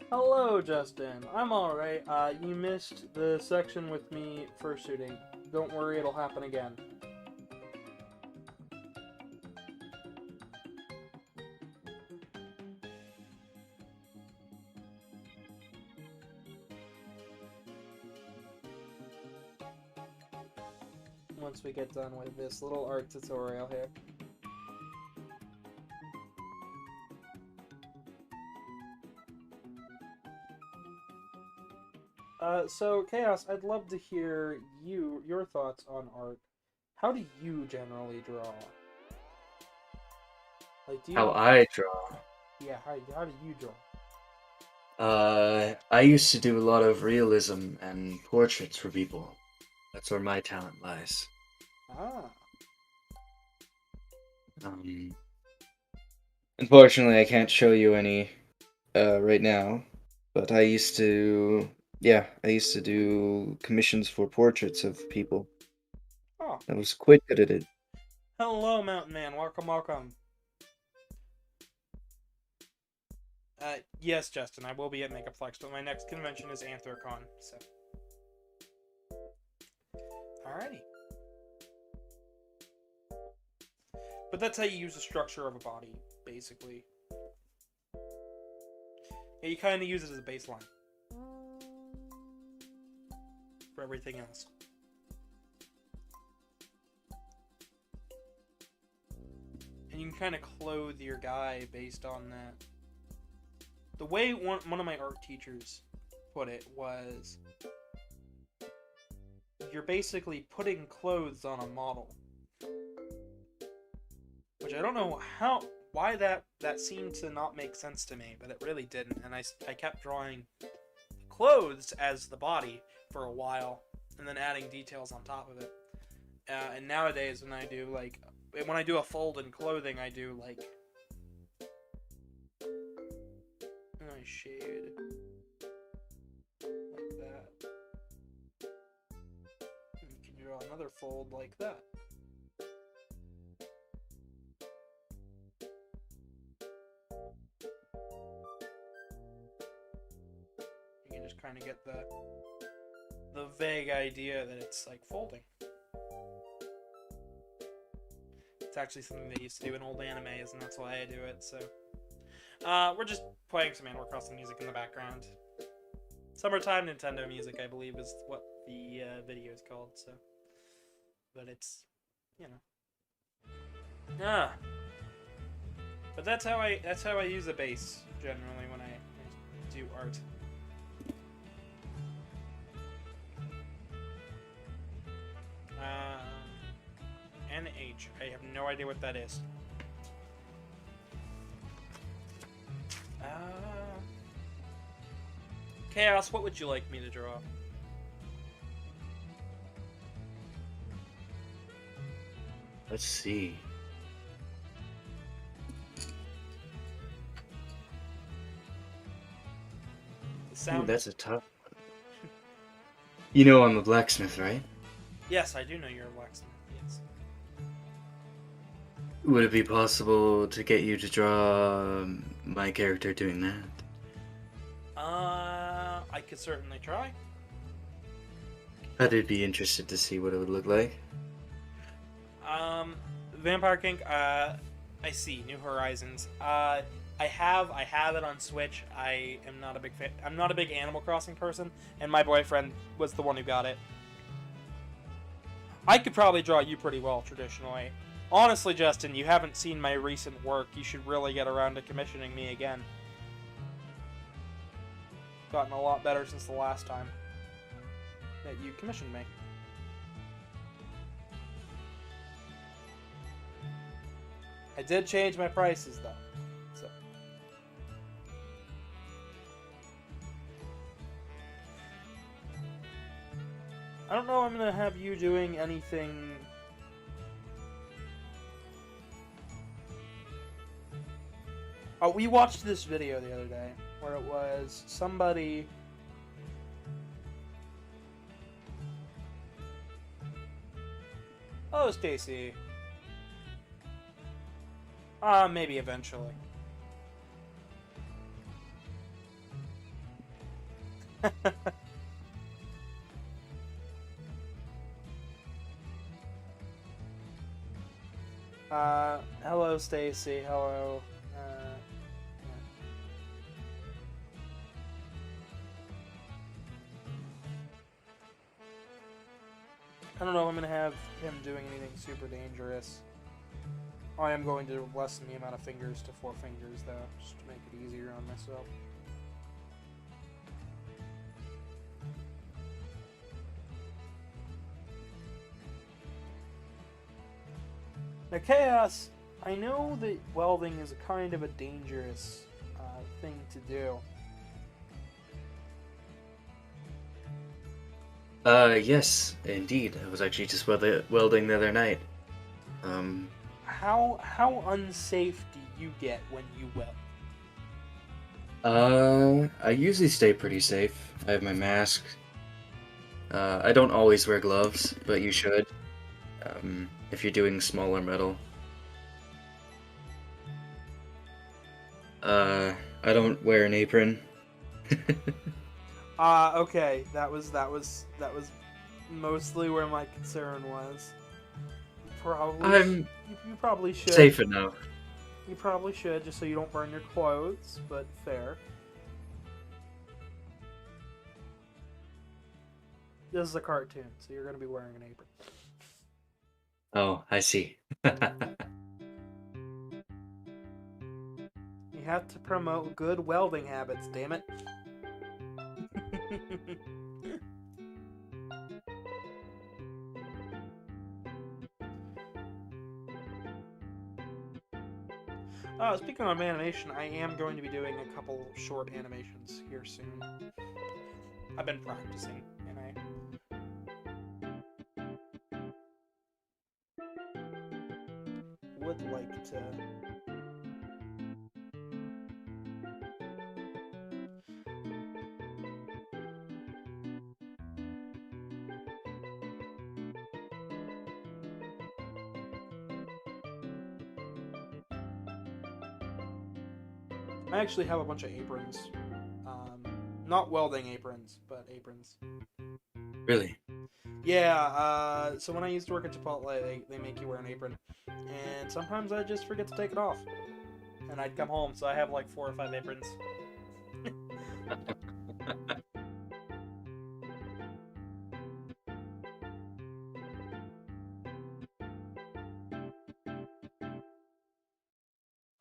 Hello, Justin. I'm alright. You missed the section with me fursuiting. Don't worry, it'll happen again. Once we get done with this little art tutorial here. So, Chaos, I'd love to hear your thoughts on art. How do you generally draw? Like, do you... How I draw? Yeah, how do you draw? I used to do a lot of realism and portraits for people. That's where my talent lies. Ah. Unfortunately, I can't show you any right now, but I used to Yeah, I used to do commissions for portraits of people. Oh, I was quite good at it. hello, Mountain Man. Welcome, welcome. Yes, Justin, I will be at Makeup Flex, but my next convention is Anthrocon, so. Alrighty. But that's how you use the structure of a body, basically. Yeah, you kind of use it as a baseline for everything else. And you can kind of clothe your guy based on that. The way one of my art teachers put it was, you're basically putting clothes on a model. Which I don't know why that seemed to not make sense to me, but it really didn't. And I kept drawing clothes as the body for a while, and then adding details on top of it. And nowadays, when I do a fold in clothing, I do like I shade like that. And you can draw another fold like that. You can just kind of get the vague idea that it's like folding. It's actually something they used to do in old animes, and that's why I do it. So, we're just playing some Animal Crossing music in the background. Summertime Nintendo music, I believe, is what the video is called. So, but it's, you know, but that's how I use a base generally when I do art. NH. I have no idea what that is. Chaos, what would you like me to draw? Let's see. Ooh, that's a tough one. You know I'm a blacksmith, right? Yes, I do know you're a blacksmith. Yes. Would it be possible to get you to draw my character doing that? I could certainly try. I'd be interested to see what it would look like. Vampire Kink, I see. New Horizons. I have it on Switch. I am not a big fan. I'm not a big Animal Crossing person, and my boyfriend was the one who got it. I could probably draw you pretty well, traditionally. Honestly, Justin, you haven't seen my recent work. You should really get around to commissioning me again. Gotten a lot better since the last time that you commissioned me. I did change my prices, though. So. I don't know if I'm going to have you doing anything... Oh, we watched this video the other day where it was somebody... Oh, Stacy. Maybe eventually. Hello, Stacy. Hello. I don't know if I'm going to have him doing anything super dangerous. I am going to lessen the amount of fingers to 4 fingers, though, just to make it easier on myself. Now, Chaos, I know that welding is a kind of a dangerous thing to do. Yes, indeed. I was actually just welding the other night. How unsafe do you get when you weld? I usually stay pretty safe. I have my mask. I don't always wear gloves, but you should. If you're doing smaller metal. I don't wear an apron. Okay. That was mostly where my concern was. I'm You probably should. safe enough. You probably should, just so you don't burn your clothes, but fair. This is a cartoon, so you're going to be wearing an apron. Oh, I see. You have to promote good welding habits, damn it. Speaking of animation, I am going to be doing a couple short animations here soon. I've been practicing, and I would like to... I actually have a bunch of aprons. Not welding aprons, but aprons. Really? Yeah, so when I used to work at Chipotle, they make you wear an apron. And sometimes I just forget to take it off. And I'd come home, so I have like 4 or 5 aprons.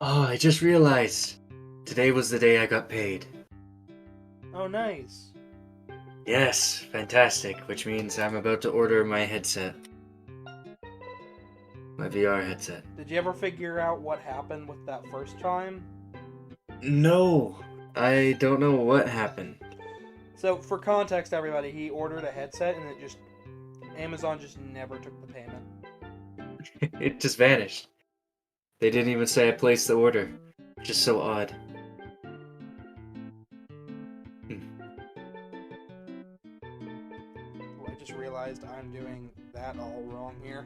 Oh, I just realized. Today was the day I got paid. Oh, nice. Yes, fantastic, which means I'm about to order my headset. My VR headset. Did you ever figure out what happened with that first time? No, I don't know what happened. So, for context, everybody, he ordered a headset and Amazon just never took the payment. It just vanished. They didn't even say I placed the order. Just so odd. Oh, I just realized I'm doing that all wrong here.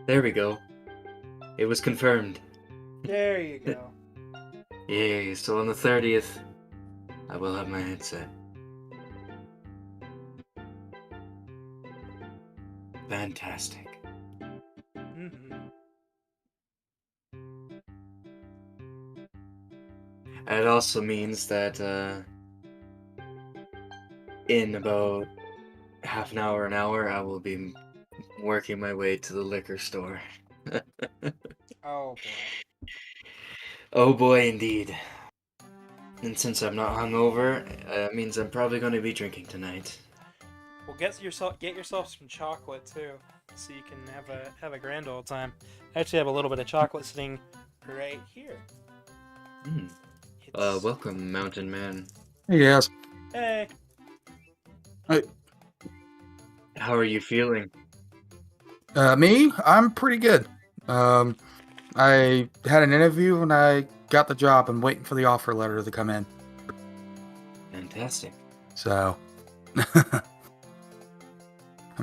There we go. It was confirmed. There you go. Yay, so on the 30th, I will have my headset. Fantastic. Mm-hmm. And it also means that in about half an hour, I will be working my way to the liquor store. Oh, boy. Oh boy, indeed. And since I'm not hungover, that means I'm probably going to be drinking tonight. Well, get yourself some chocolate too, so you can have a grand old time. I actually have a little bit of chocolate sitting right here. Welcome, Mountain Man. Hey, guys. Hey. How are you feeling? Me? I'm pretty good. I had an interview and I got the job. I'm waiting for the offer letter to come in. Fantastic. So, I'm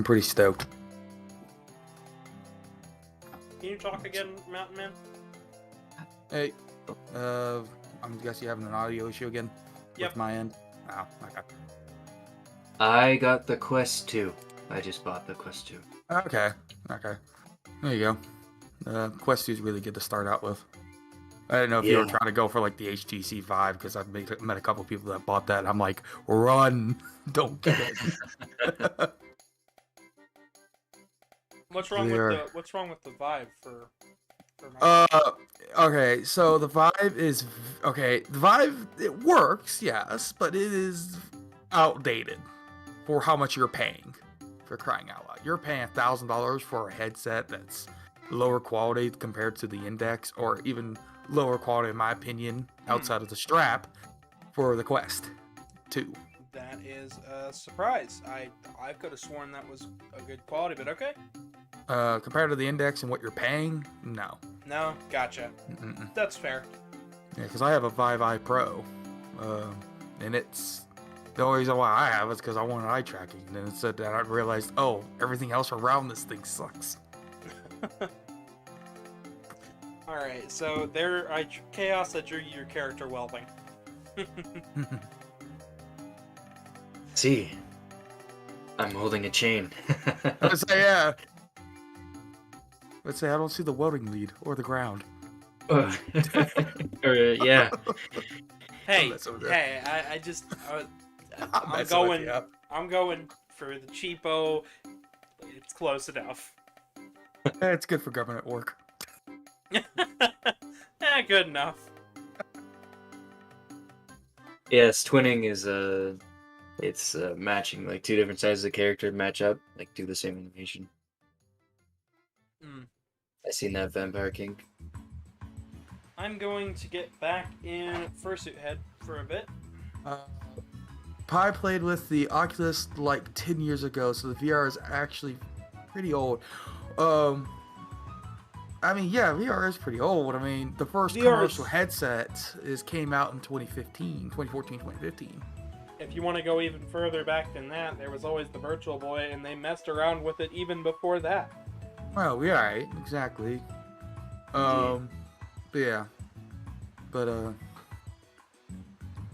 pretty stoked. Can you talk again, Mountain Man? Hey, I'm guessing you're having an audio issue again? Yep. With my end? Oh, okay. I got the Quest 2. I just bought the Quest 2. Okay. There you go. Quest 2 is really good to start out with. I didn't know if you were trying to go for like the HTC Vive, because I've met a couple people that bought that. And I'm like, run! Don't get it. What's wrong with the Vive for okay, so the Vive is okay. The Vive, it works, yes, but it is outdated for how much you're paying. For crying out loud, you're paying $1,000 for a headset that's lower quality compared to the Index, or even lower quality, in my opinion, outside of the strap for the Quest 2. That is a surprise. I could have sworn that was a good quality, but okay. Compared to the Index and what you're paying, no. No, gotcha. Mm-mm. That's fair. Yeah, because I have a Vive Eye Pro, and it's the only reason why I have it is because I wanted eye tracking. And then it said that I realized, oh, everything else around this thing sucks. All right, so Chaos that drew your character welding. See, I'm holding a chain. Let's say, yeah. Let's say I don't see the welding lead or the ground. Or, yeah. Hey, That's over there. hey, I'm going for the cheapo. It's close enough. It's good for government work. Good enough. Yes, twinning is it's matching like two different sizes of character match up, like do the same animation. Mm. I seen that Vampire King. I'm going to get back in Fursuit Head for a bit. Pi played with the Oculus like 10 years ago, so the VR is actually pretty old. I mean, yeah, VR is pretty old. I mean, the first commercial headset came out in 2014, 2015. If you want to go even further back than that, there was always the Virtual Boy, and they messed around with it even before that. Well, yeah, right, exactly. But yeah. But,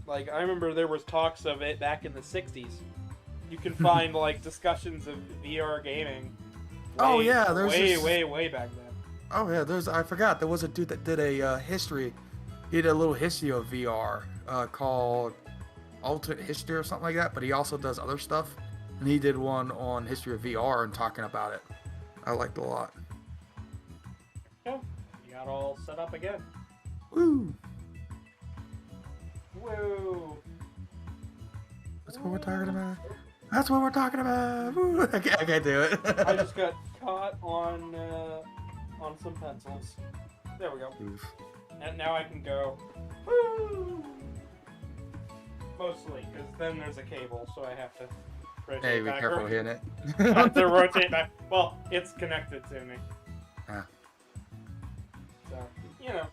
like, I remember there was talks of it back in the 60s. You can find, like, discussions of VR gaming. Oh, yeah, there's way back then. Oh yeah, I forgot there was a dude that did a history. He did a little history of VR called Alternate History or something like that. But he also does other stuff, and he did one on history of VR and talking about it. I liked it a lot. Yeah, you got all set up again. Woo! Woo! That's what we're talking about. That's what we're talking about. Woo! I can't do it. I just got caught on some pencils. There we go. Oof. And now I can go. Woo! Mostly, because then there's a cable, so I have to rotate Hey, be back. careful hitting it. I have to rotate back. Well, it's connected to me. Ah. So, you know.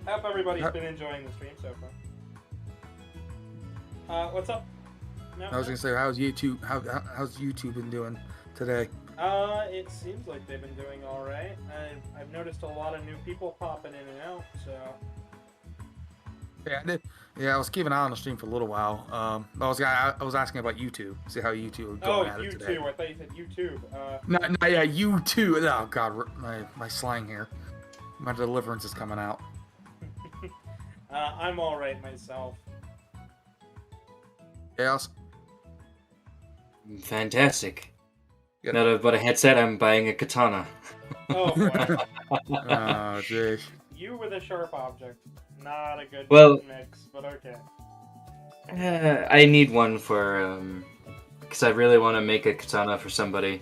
Hope everybody's been enjoying the stream so far. What's up? No, I was gonna say, how's YouTube? How's YouTube been doing today? It seems like they've been doing all right. I've noticed a lot of new people popping in and out. So. Yeah, I did. Yeah, I was keeping an eye on the stream for a little while. I was asking about YouTube. See how YouTube was going at it today. YouTube. I thought you said YouTube. No, yeah, YouTube. Oh God, my slang here. My deliverance is coming out. I'm all right myself. Yes. Fantastic. Good. Now that I've bought a headset, I'm buying a katana. Oh boy. Oh, jeez. You with a sharp object. Not a good mix, but okay. I need one for because I really want to make a katana for somebody.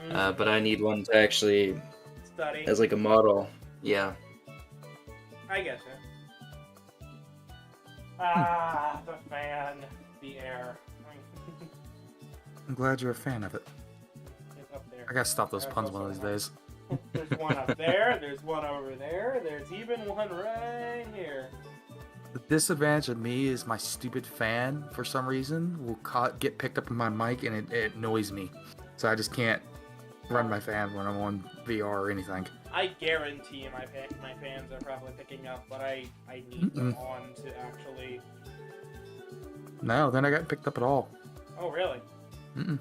But I need one to actually study as like a model. Yeah. I get you. Ah, the fan, the air. I'm glad you're a fan of it. It's up there. I gotta stop those puns one of these days. There's one up there. There's one over there. There's even one right here. The disadvantage of me is my stupid fan, for some reason, will get picked up in my mic and it annoys me. So I just can't run my fan when I'm on VR or anything. I guarantee you my fans are probably picking up, but I need them on to actually... No, they're not getting picked up at all. Oh, really? Mm-mm.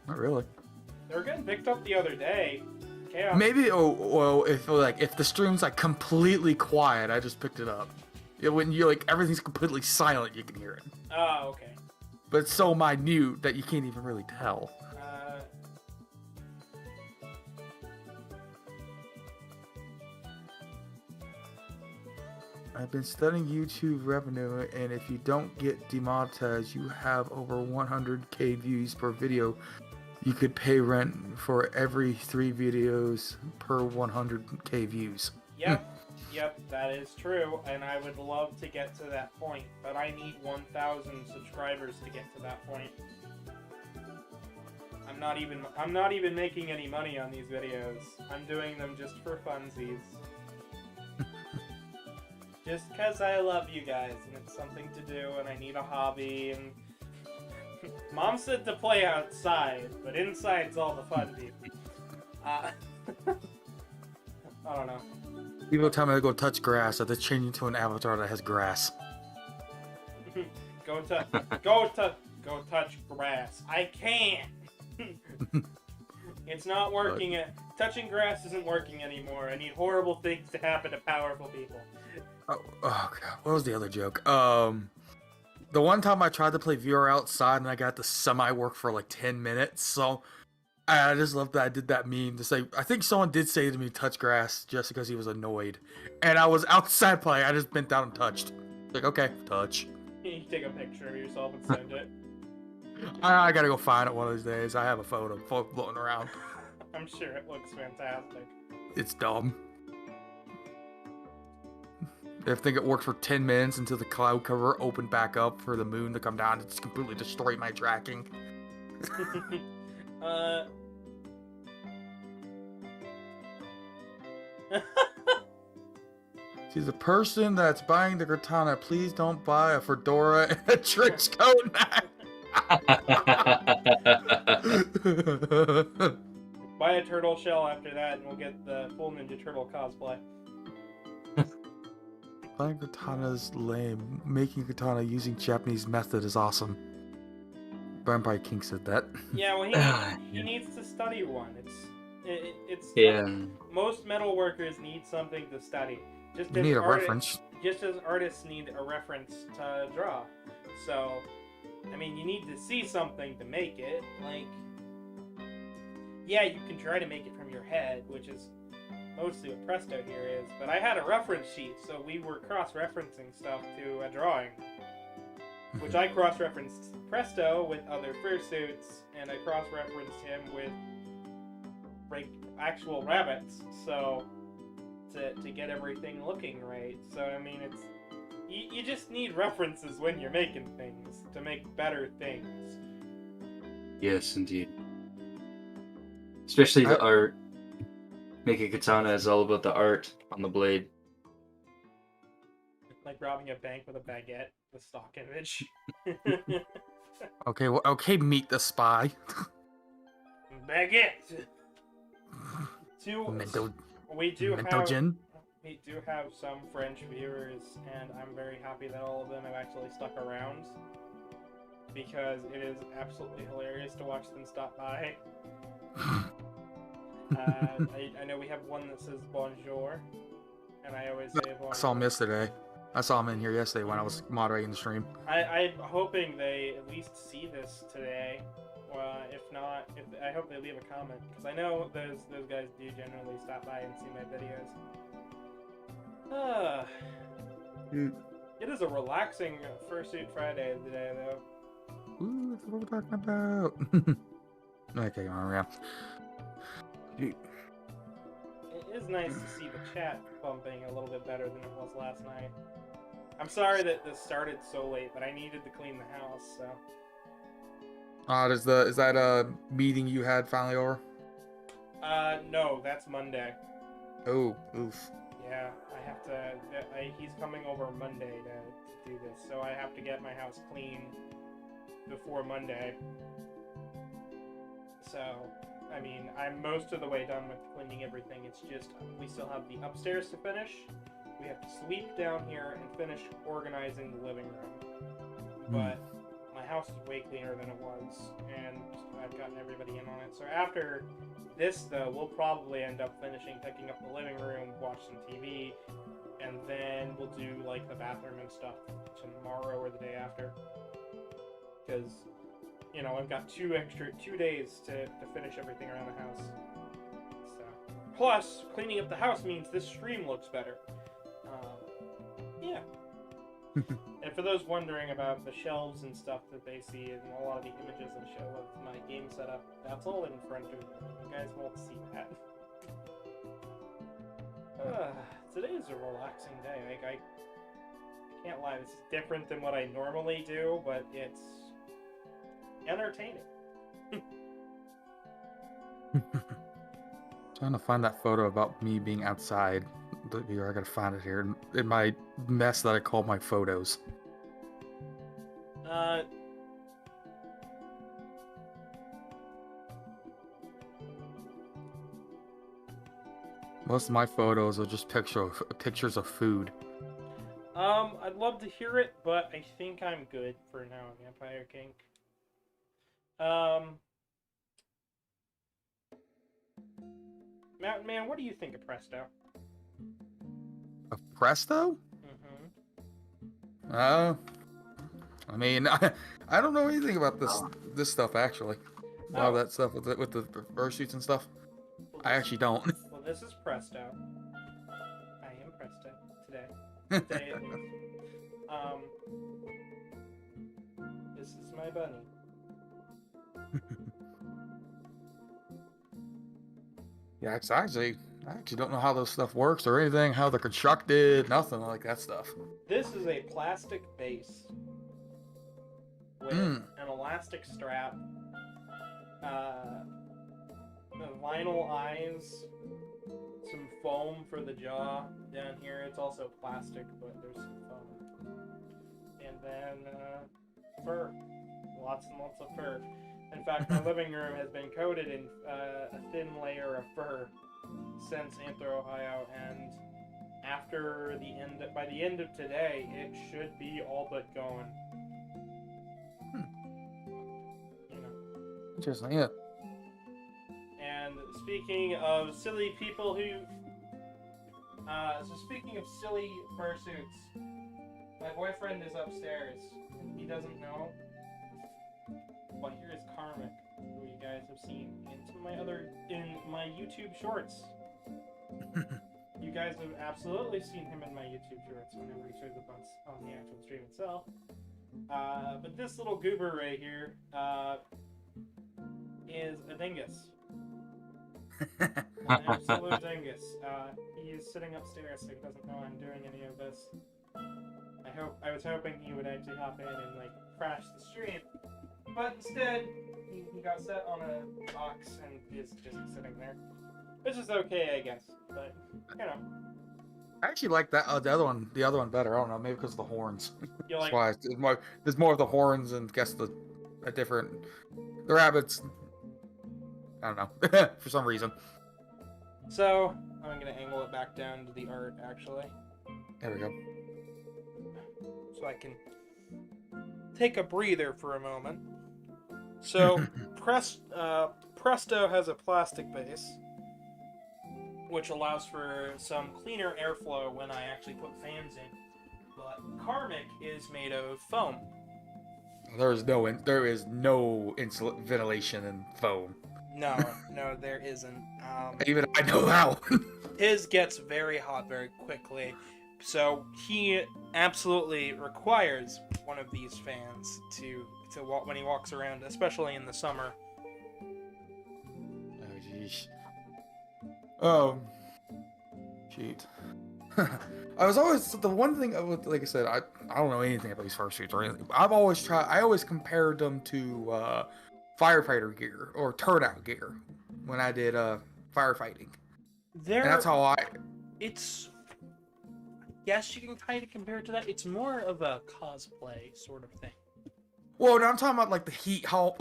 Not really. They were getting picked up the other day. Chaos. Maybe, if the stream's like completely quiet, I just picked it up. When you're like everything's completely silent, you can hear it. Oh, okay. But it's so minute that you can't even really tell. I've been studying YouTube revenue, and if you don't get demonetized, you have over 100k views per video. You could pay rent for every 3 videos per 100k views. Yep, yep, that is true, and I would love to get to that point, but I need 1,000 subscribers to get to that point. I'm not even making any money on these videos. I'm doing them just for funsies. Just because I love you guys, and it's something to do, and I need a hobby, and... Mom said to play outside, but inside's all the fun, people. I don't know. People tell me to go touch grass, so they're changing to an avatar that has grass. Go touch grass. I can't! It's not working. Touching grass isn't working anymore. I need horrible things to happen to powerful people. Oh god, what was the other joke? The one time I tried to play VR outside and I got the semi work for like 10 minutes, so I just love that I did that meme to say, I think someone did say to me, touch grass, just because he was annoyed. And I was outside playing, I just bent down and touched. Like, okay, touch. You take a picture of yourself and send it. I gotta go find it one of these days. I have a photo floating around. I'm sure it looks fantastic. It's dumb. I think it worked for 10 minutes until the cloud cover opened back up for the moon to come down and just completely destroy my tracking. She's a person that's buying the katana. Please don't buy a fedora and a trench coat. Buy a turtle shell after that, and we'll get the full Ninja Turtle cosplay. Buying katana is lame. Making katana using Japanese method is awesome. Vampire King said that. Yeah, well, he needs to study one. It's Yeah. Most metal workers need something to study. Just You as need a artists, reference. Just as artists need a reference to draw. So, I mean, you need to see something to make it. Like, yeah, you can try to make it from your head, which is mostly what Presto here is, but I had a reference sheet, so we were cross-referencing stuff to a drawing. Which I cross-referenced Presto with other fursuits, and I cross-referenced him with actual rabbits, so to get everything looking right. So I mean, it's you just need references when you're making things to make better things. Yes, indeed. Especially the art. Making katana is all about the art on the blade. Like robbing a bank with a baguette with stock image. Okay, well, okay, meet the spy. Baguette. We do have some French viewers, and I'm very happy that all of them have actually stuck around, because it is absolutely hilarious to watch them stop by. I know we have one that says bonjour, and I always say bonjour. I saw him yesterday. I saw him in here yesterday when I was moderating the stream. I'm hoping they at least see this today. If not, I hope they leave a comment, because I know those guys do generally stop by and see my videos. It is a relaxing Fursuit Friday today, though. Ooh, that's what we're talking about. Okay, come on, yeah. It is nice to see the chat bumping a little bit better than it was last night. I'm sorry that this started so late, but I needed to clean the house, so... Is that a meeting you had finally over? No, that's Monday. Oh, oof. Yeah, I have to... he's coming over Monday to do this, so I have to get my house clean before Monday. So, I mean, I'm most of the way done with cleaning everything. It's just, we still have the upstairs to finish. We have to sweep down here and finish organizing the living room. But my house is way cleaner than it was, and I've gotten everybody in on it. So after this, though, we'll probably end up picking up the living room, watch some TV, and then we'll do, like, the bathroom and stuff tomorrow or the day after. Because, you know, I've got 2 days to finish everything around the house. So, plus, cleaning up the house means this stream looks better. Yeah. And for those wondering about the shelves and stuff that they see and a lot of the images and show of my game setup, that's all in front of you. You guys won't see that. Today is a relaxing day. Like, I can't lie, this is different than what I normally do, but it's entertaining. Trying to find that photo about me being outside. I gotta find it here in my mess that I call my photos. Most of my photos are just pictures of food. I'd love to hear it, but I think I'm good for now, Vampire King. Mountain Man, what do you think of Presto? Of Presto? Mm-hmm. I mean, I don't know anything about this stuff actually. A lot of that stuff with the fursuits and stuff. Well, I actually don't. Well, this is Presto. I am Presto today. Today at least. This is my bunny. Yeah, I actually don't know how this stuff works or anything, how they're constructed, nothing like that stuff. This is a plastic base with an elastic strap, the vinyl eyes, some foam for the jaw down here. It's also plastic, but there's some foam. And then fur. Lots and lots of fur. In fact, my living room has been coated in a thin layer of fur since Anthro, Ohio, and by the end of today, it should be all but gone. You know. Interesting, yeah. And speaking of silly people who, speaking of silly fursuits, my boyfriend is upstairs, and he doesn't know. But here is Karmic, who you guys have seen in my YouTube shorts. You guys have absolutely seen him in my YouTube shorts whenever he shows up on the actual stream itself. But this little goober right here is a dingus. An absolute dingus. He is sitting upstairs, so he doesn't know I'm doing any of this. I was hoping he would actually hop in and like crash the stream. But instead, he got set on a box and is just sitting there. Which is okay, I guess. But, you know. I actually like that the other one better. I don't know, maybe because of the horns. You That's like... why there's more of the horns and guess the rabbits. I don't know for some reason. So I'm gonna angle it back down to the art actually. There we go. So I can take a breather for a moment. So Presto has a plastic base, which allows for some cleaner airflow when I actually put fans in. But Karmic is made of foam. There is no ventilation in foam. No, there isn't. Even I know how. His gets very hot very quickly, so he absolutely requires one of these fans to walk when he walks around, especially in the summer. Oh jeez. Shoot. I was always the one thing. Like I said, I don't know anything about these fursuits or anything. I always compared them to firefighter gear or turnout gear when I did firefighting. And that's how it's. Yes, you can kind of compare it to that. It's more of a cosplay sort of thing. Well, no, I'm talking about like the heat, how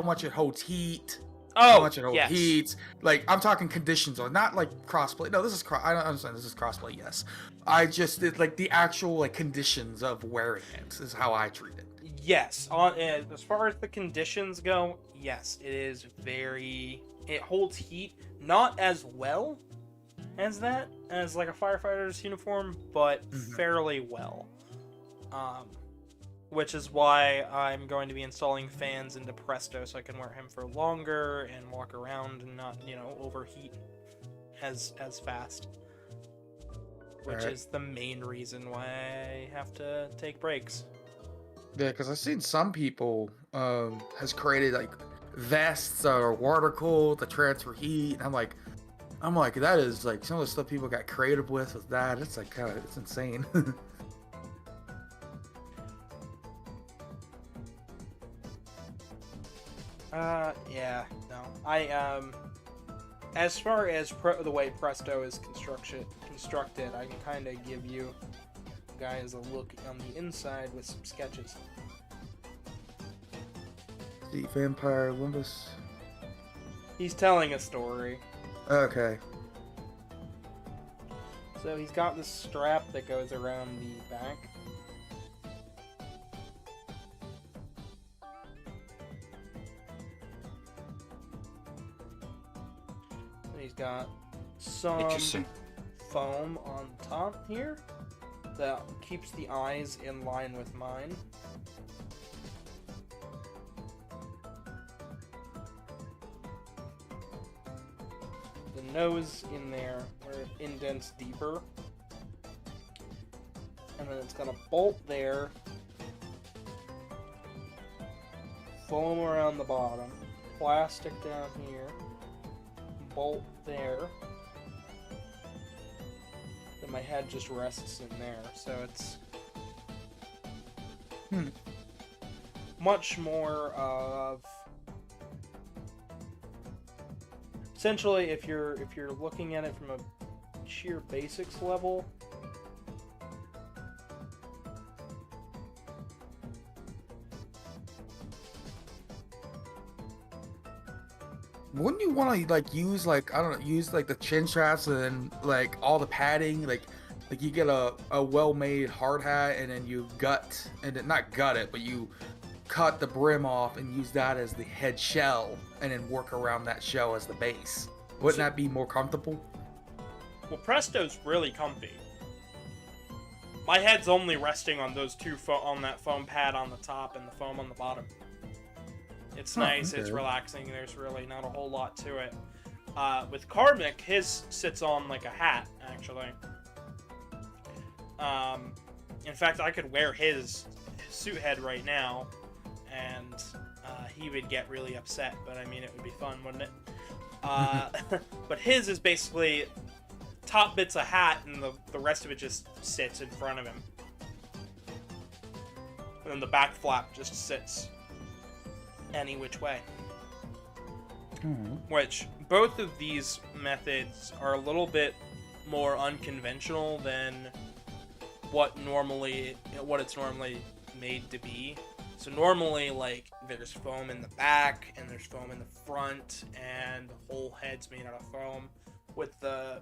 much it holds heat. Oh, how much it holds yes. heat. Like I'm talking conditions, or not like crossplay. No, I don't understand. This is crossplay. Yes, I just did like the actual like conditions of wearing it is how I treat it. Yes, as far as the conditions go, yes, it is very. It holds heat, not as well as like a firefighter's uniform, but fairly well. Which is why I'm going to be installing fans into Presto so I can wear him for longer and walk around and not, overheat as fast. which Alright. is the main reason why I have to take breaks. Yeah, because I've seen some people has created like vests that are water cooled to transfer heat. And I'm like, that is like some of the stuff people got creative with that. It's like kind of, it's insane. Yeah, no. As far as the way Presto is constructed, I can kind of give you guys a look on the inside with some sketches. The Vampire Olympus. He's telling a story. Okay. So he's got this strap that goes around the back. And he's got some Interesting. foam on top here that keeps the eyes in line with mine. The nose in there where it indents deeper. And then it's got a bolt there. Foam around the bottom. Plastic down here. Bolt there. Then my head just rests in there. So it's much more of... Essentially, if you're looking at it from a sheer basics level, Wouldn't you want to like use like, I don't know, use like the chin straps and then like all the padding, like you get a well-made hard hat and then you gut, and then not gut it, but you cut the brim off and use that as the head shell and then work around that shell as the base. Wouldn't that be more comfortable? well, Presto's really comfy. My head's only resting on those two on that foam pad on the top and the foam on the bottom. It's nice, it's okay. relaxing, there's really not a whole lot to it. With Karmic, his sits on like a hat, actually. In fact, I could wear his suit head right now, and he would get really upset, but I mean, it would be fun, wouldn't it? But his is basically top bit's a hat, and the rest of it just sits in front of him. And then the back flap just sits any which way. Which, both of these methods are a little bit more unconventional than what it's normally made to be. So normally, like, there's foam in the back, and there's foam in the front, and the whole head's made out of foam. With the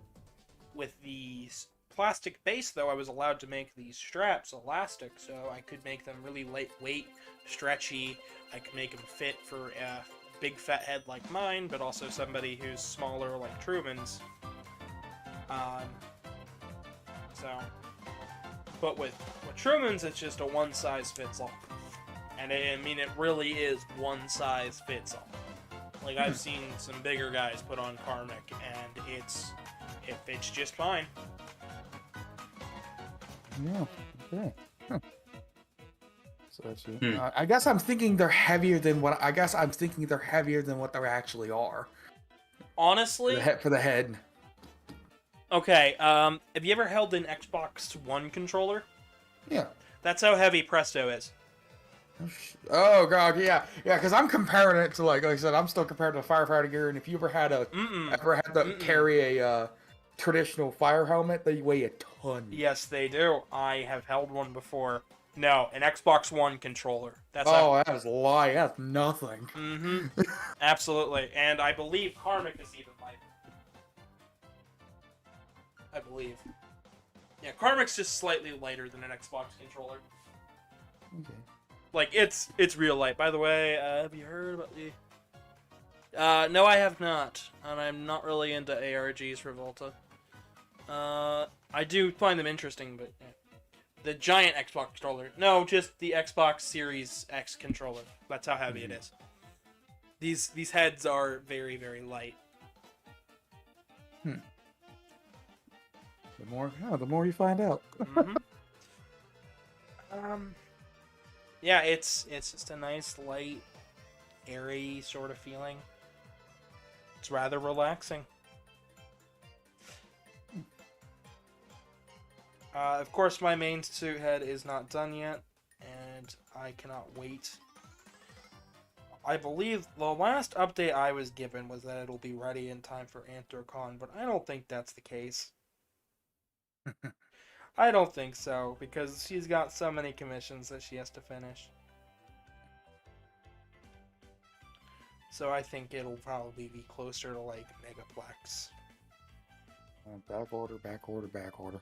plastic base, though, I was allowed to make these straps elastic, so I could make them really lightweight, stretchy. I could make them fit for a big fat head like mine, but also somebody who's smaller like Truman's. But with Truman's, it's just a one size fits all. And I mean, it really is one size fits all. Like, I've seen some bigger guys put on Karmic, and it fits just fine. Yeah. Okay. Huh. So that's you. I guess I'm thinking they're heavier than what they actually are. Honestly, For the head. okay. Have you ever held an Xbox One controller? Yeah. That's how heavy Presto is. Oh god, yeah. Because I'm comparing it to like I said, I'm still compared to firefighter gear. And if you ever had to carry a traditional fire helmet, they weigh a ton. Yes, they do. I have held one before. No, an Xbox One controller. That's that is a lie. That's nothing. Mm-hmm. Absolutely. And I believe Karmic is even lighter. I believe. Yeah, Karmic's just slightly lighter than an Xbox controller. Okay. Like, it's real light. By the way, have you heard about the... no, I have not. And I'm not really into ARGs for Volta. I do find them interesting, but... Yeah. The giant Xbox controller. No, just the Xbox Series X controller. That's how heavy it is. These heads are very, very light. The more you find out. Hmm. Yeah, it's just a nice, light, airy sort of feeling. It's rather relaxing. Of course, my main suit head is not done yet, and I cannot wait. I believe the last update I was given was that it'll be ready in time for AnthroCon, but I don't think that's the case. I don't think so, because she's got so many commissions that she has to finish. So I think it'll probably be closer to, like, Megaplex. Back order.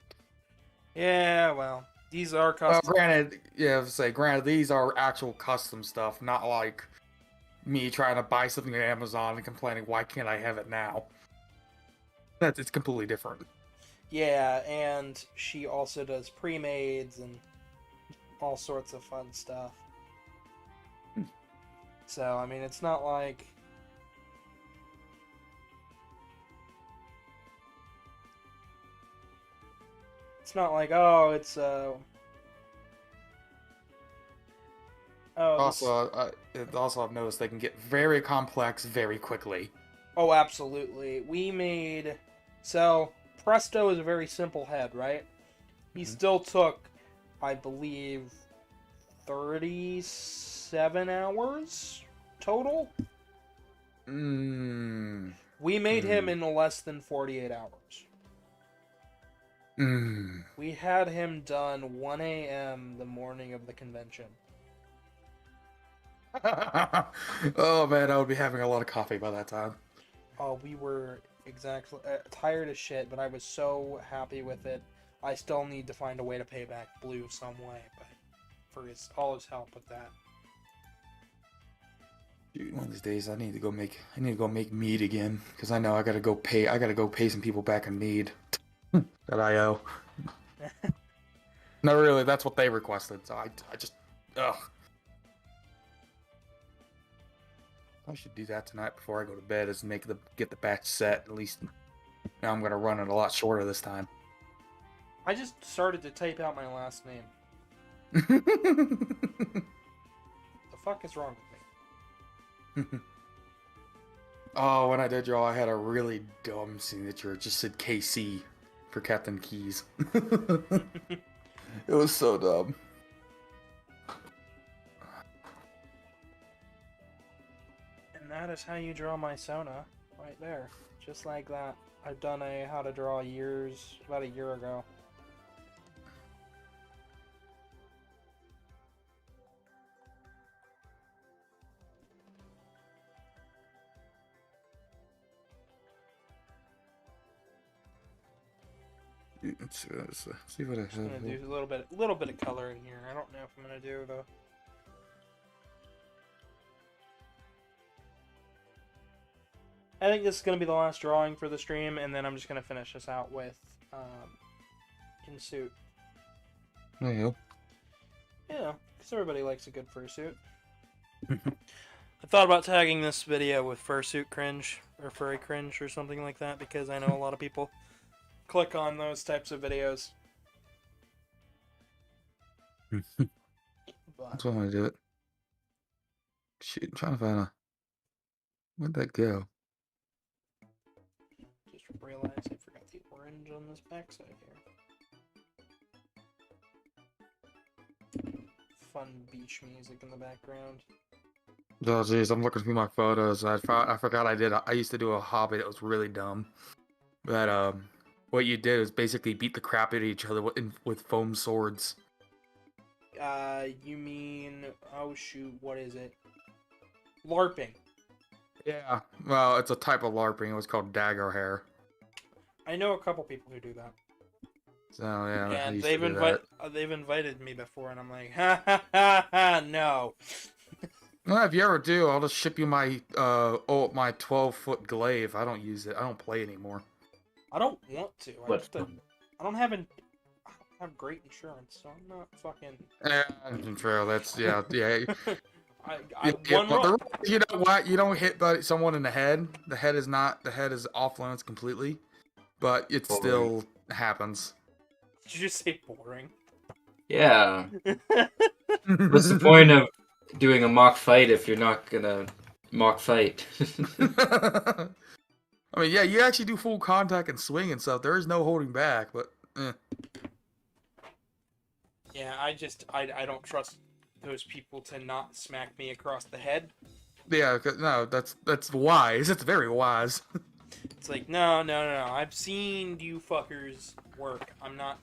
Yeah, well, these are Well, custom. granted, these are actual custom stuff, not like me trying to buy something on Amazon and complaining, why can't I have it now? It's completely different. Yeah, and she also does pre-mades and all sorts of fun stuff. So, I mean, it's not like... It's not like, oh, it's, oh, Also, I've noticed they can get very complex very quickly. oh, absolutely. We made... So, Presto is a very simple head, right? He Mhm. still took, I believe, 37 hours total? We made him in less than 48 hours. We had him done 1 a.m. the morning of the convention. Oh man, I would be having a lot of coffee by that time. Oh, we were exactly tired as shit, but I was so happy with it. I still need to find a way to pay back Blue some way, but for all his help with that. Dude, one of these days I need to go make mead again because I know I gotta go pay some people back in mead that I owe. No, really, that's what they requested. So I just ugh. I should do that tonight before I go to bed. Is get the batch set at least. Now I'm gonna run it a lot shorter this time. I just started to type out my last name. The fuck is wrong with me? Oh, when I did draw, I had a really dumb signature. It just said KC for Captain Keys. It was so dumb. And that is how you draw my Sona, right there. Just like that. I've done a how to draw about a year ago. Let's see what I I'm gonna have. do a little bit of color in here. I don't know if I'm gonna do though. I think this is gonna be the last drawing for the stream, and then I'm just gonna finish this out with in suit. There you go. Yeah, because everybody likes a good fursuit. I thought about tagging this video with Fursuit Cringe or Furry Cringe or something like that because I know a lot of people click on those types of videos. But That's why I want to do it. Shit, I'm trying to find a. Where'd that go? just realized I forgot the orange on this backside here. Fun beach music in the background. Oh jeez, I'm looking through my photos. I forgot I used to do a hobby that was really dumb. That what you did is basically beat the crap out of each other with foam swords. You mean, oh shoot, what is it? LARPing. Yeah, well, it's a type of LARPing. It was called dagger hair. I know a couple people who do that. So yeah, I And used to do that. they've invited me before, and I'm like, ha ha ha ha, no. Well, if you ever do, I'll just ship you my my 12-foot glaive. I don't use it. I don't play anymore. I don't want to. What? I don't have great insurance, so I'm not fucking. True. That's yeah. One rule. You know what? You don't hit someone in the head. The head is off limits completely. but it Boring. still happens. Did you just say boring? Yeah. What's the point of doing a mock fight if you're not gonna mock fight? I mean, yeah, you actually do full contact and swing and stuff. There is no holding back, but Yeah, I don't trust those people to not smack me across the head. yeah, no, that's wise. It's very wise. It's like, no. I've seen you fuckers work. I'm not.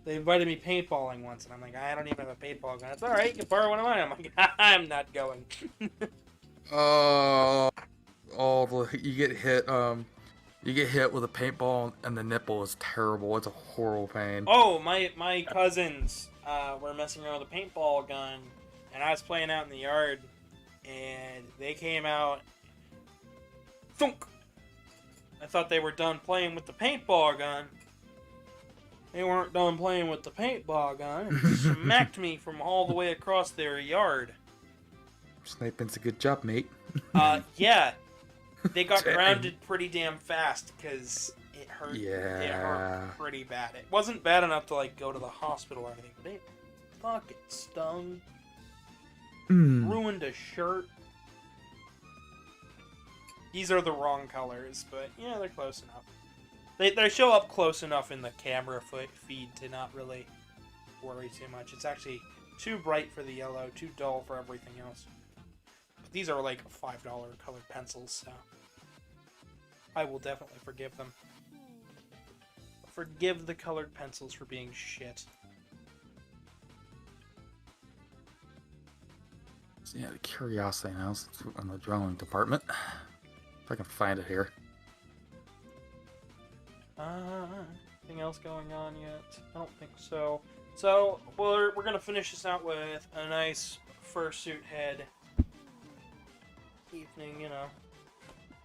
They invited me paintballing once, and I'm like, I don't even have a paintball gun. It's all right, you can borrow one of mine. I'm like, I'm not going. You get hit with a paintball, and the nipple is terrible. It's a horrible pain. Oh, my cousins were messing around with a paintball gun, and I was playing out in the yard, and they came out. Thunk! I thought they were done playing with the paintball gun. They weren't done playing with the paintball gun and smacked me from all the way across their yard. Sniping's a good job, mate. Yeah. They got Dang. grounded pretty damn fast because it hurt. Yeah. It hurt pretty bad. It wasn't bad enough to like go to the hospital or anything, but it fucking stung. Ruined a shirt. These are the wrong colors, but yeah, they're close enough. They show up close enough in the camera feed to not really worry too much. It's actually too bright for the yellow, too dull for everything else. But these are like $5 colored pencils, so I will definitely forgive them. Forgive the colored pencils for being shit. So yeah, the curiosity now is in the drawing department. If I can find it here. Anything else going on yet? I don't think so. So, we're gonna finish this out with a nice fursuit head evening, you know.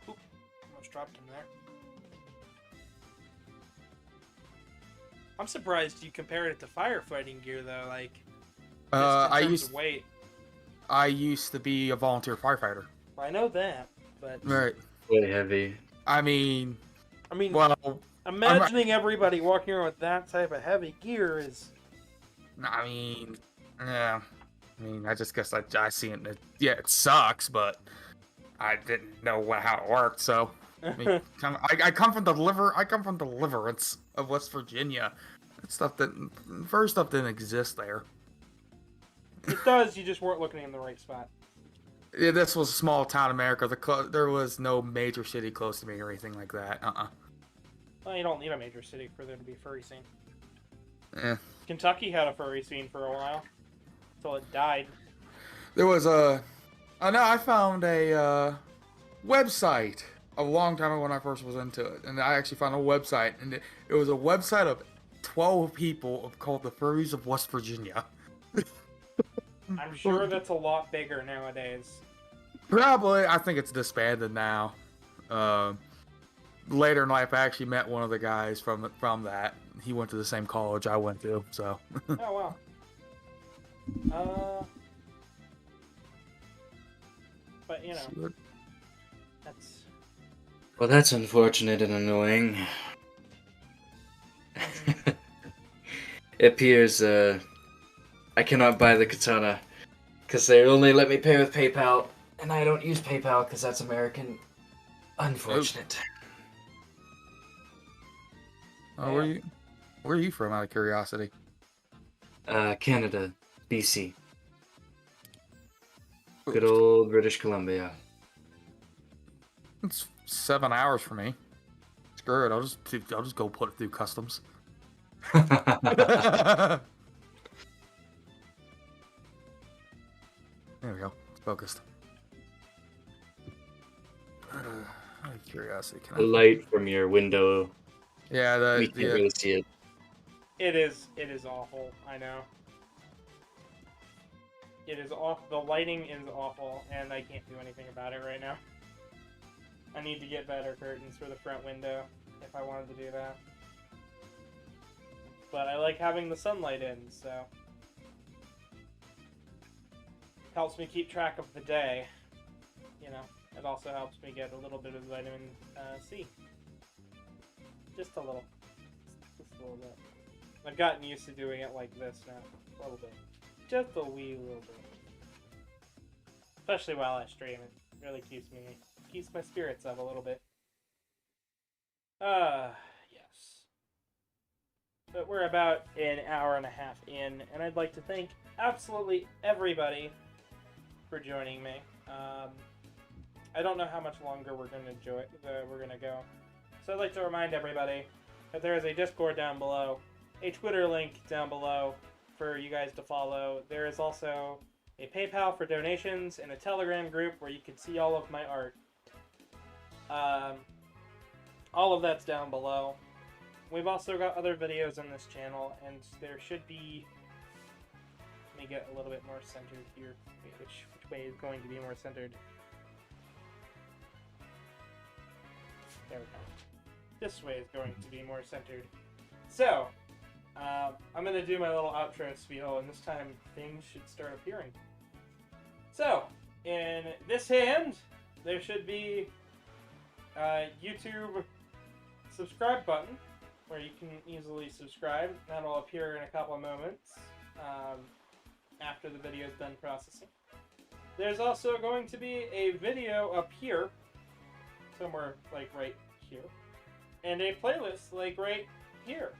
Oop, almost dropped him there. I'm surprised you compared it to firefighting gear, though, like, just in terms of weight. I used to be a volunteer firefighter. I know that, but... Right. Really heavy. I mean, well... Imagining everybody walking around with that type of heavy gear is... I mean, yeah. I mean, I just guess I see it. Yeah, it sucks, but I didn't know how it worked. So, I mean, I come from Deliverance of West Virginia. Stuff that first stuff didn't exist there. It does. You just weren't looking in the right spot. Yeah, this was a small town America. There was no major city close to me or anything like that. Well, you don't need a major city for there to be a furry scene. Yeah. Kentucky had a furry scene for a while. Until it died. There was a... I found a website a long time ago when I first was into it. And I actually found a website. And it was a website of 12 people called the Furries of West Virginia. I'm sure that's a lot bigger nowadays. Probably. I think it's disbanded now. Later in life, I actually met one of the guys from that. He went to the same college I went to, so. Oh, wow. But, you know, that's... Well, that's unfortunate and annoying. It appears, I cannot buy the katana, because they only let me pay with PayPal, and I don't use PayPal because that's American. Unfortunate. Oh, where are you from, out of curiosity? Canada, BC. Good old British Columbia. It's 7 hours for me. Screw it, I'll just go put it through customs. There we go. It's focused. Out of curiosity, can The light from your window. Yeah, We can't really see it. It is awful, I know. It is off. The lighting is awful, and I can't do anything about it right now. I need to get better curtains for the front window if I wanted to do that. But I like having the sunlight in, so... Helps me keep track of the day. you know, it also helps me get a little bit of vitamin C. Just a little. Just a little bit. I've gotten used to doing it like this now. A little bit. Just a wee little bit. Especially while I stream, it really keeps my spirits up a little bit. Yes. But we're about an hour and a half in, and I'd like to thank absolutely everybody for joining me. I don't know how much longer we're gonna go. So I'd like to remind everybody that there is a Discord down below, a Twitter link down below for you guys to follow. There is also a PayPal for donations and a Telegram group where you can see all of my art. All of that's down below. We've also got other videos on this channel, and there should be... Let me get a little bit more centered here. Wait, which way is going to be more centered? There we go. This way is going to be more centered. So, I'm going to do my little outro spiel, and this time things should start appearing. So, in this hand, there should be a YouTube subscribe button, where you can easily subscribe. That'll appear in a couple of moments after the video is done processing. There's also going to be a video up here, somewhere like right here, and a playlist like right here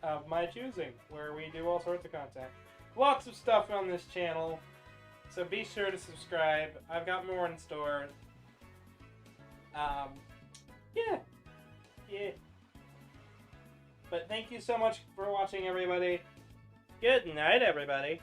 of my choosing, where we do all sorts of content. Lots of stuff on this channel, so be sure to subscribe. I've got more in store. Yeah. But thank you so much for watching, everybody. Good night, everybody.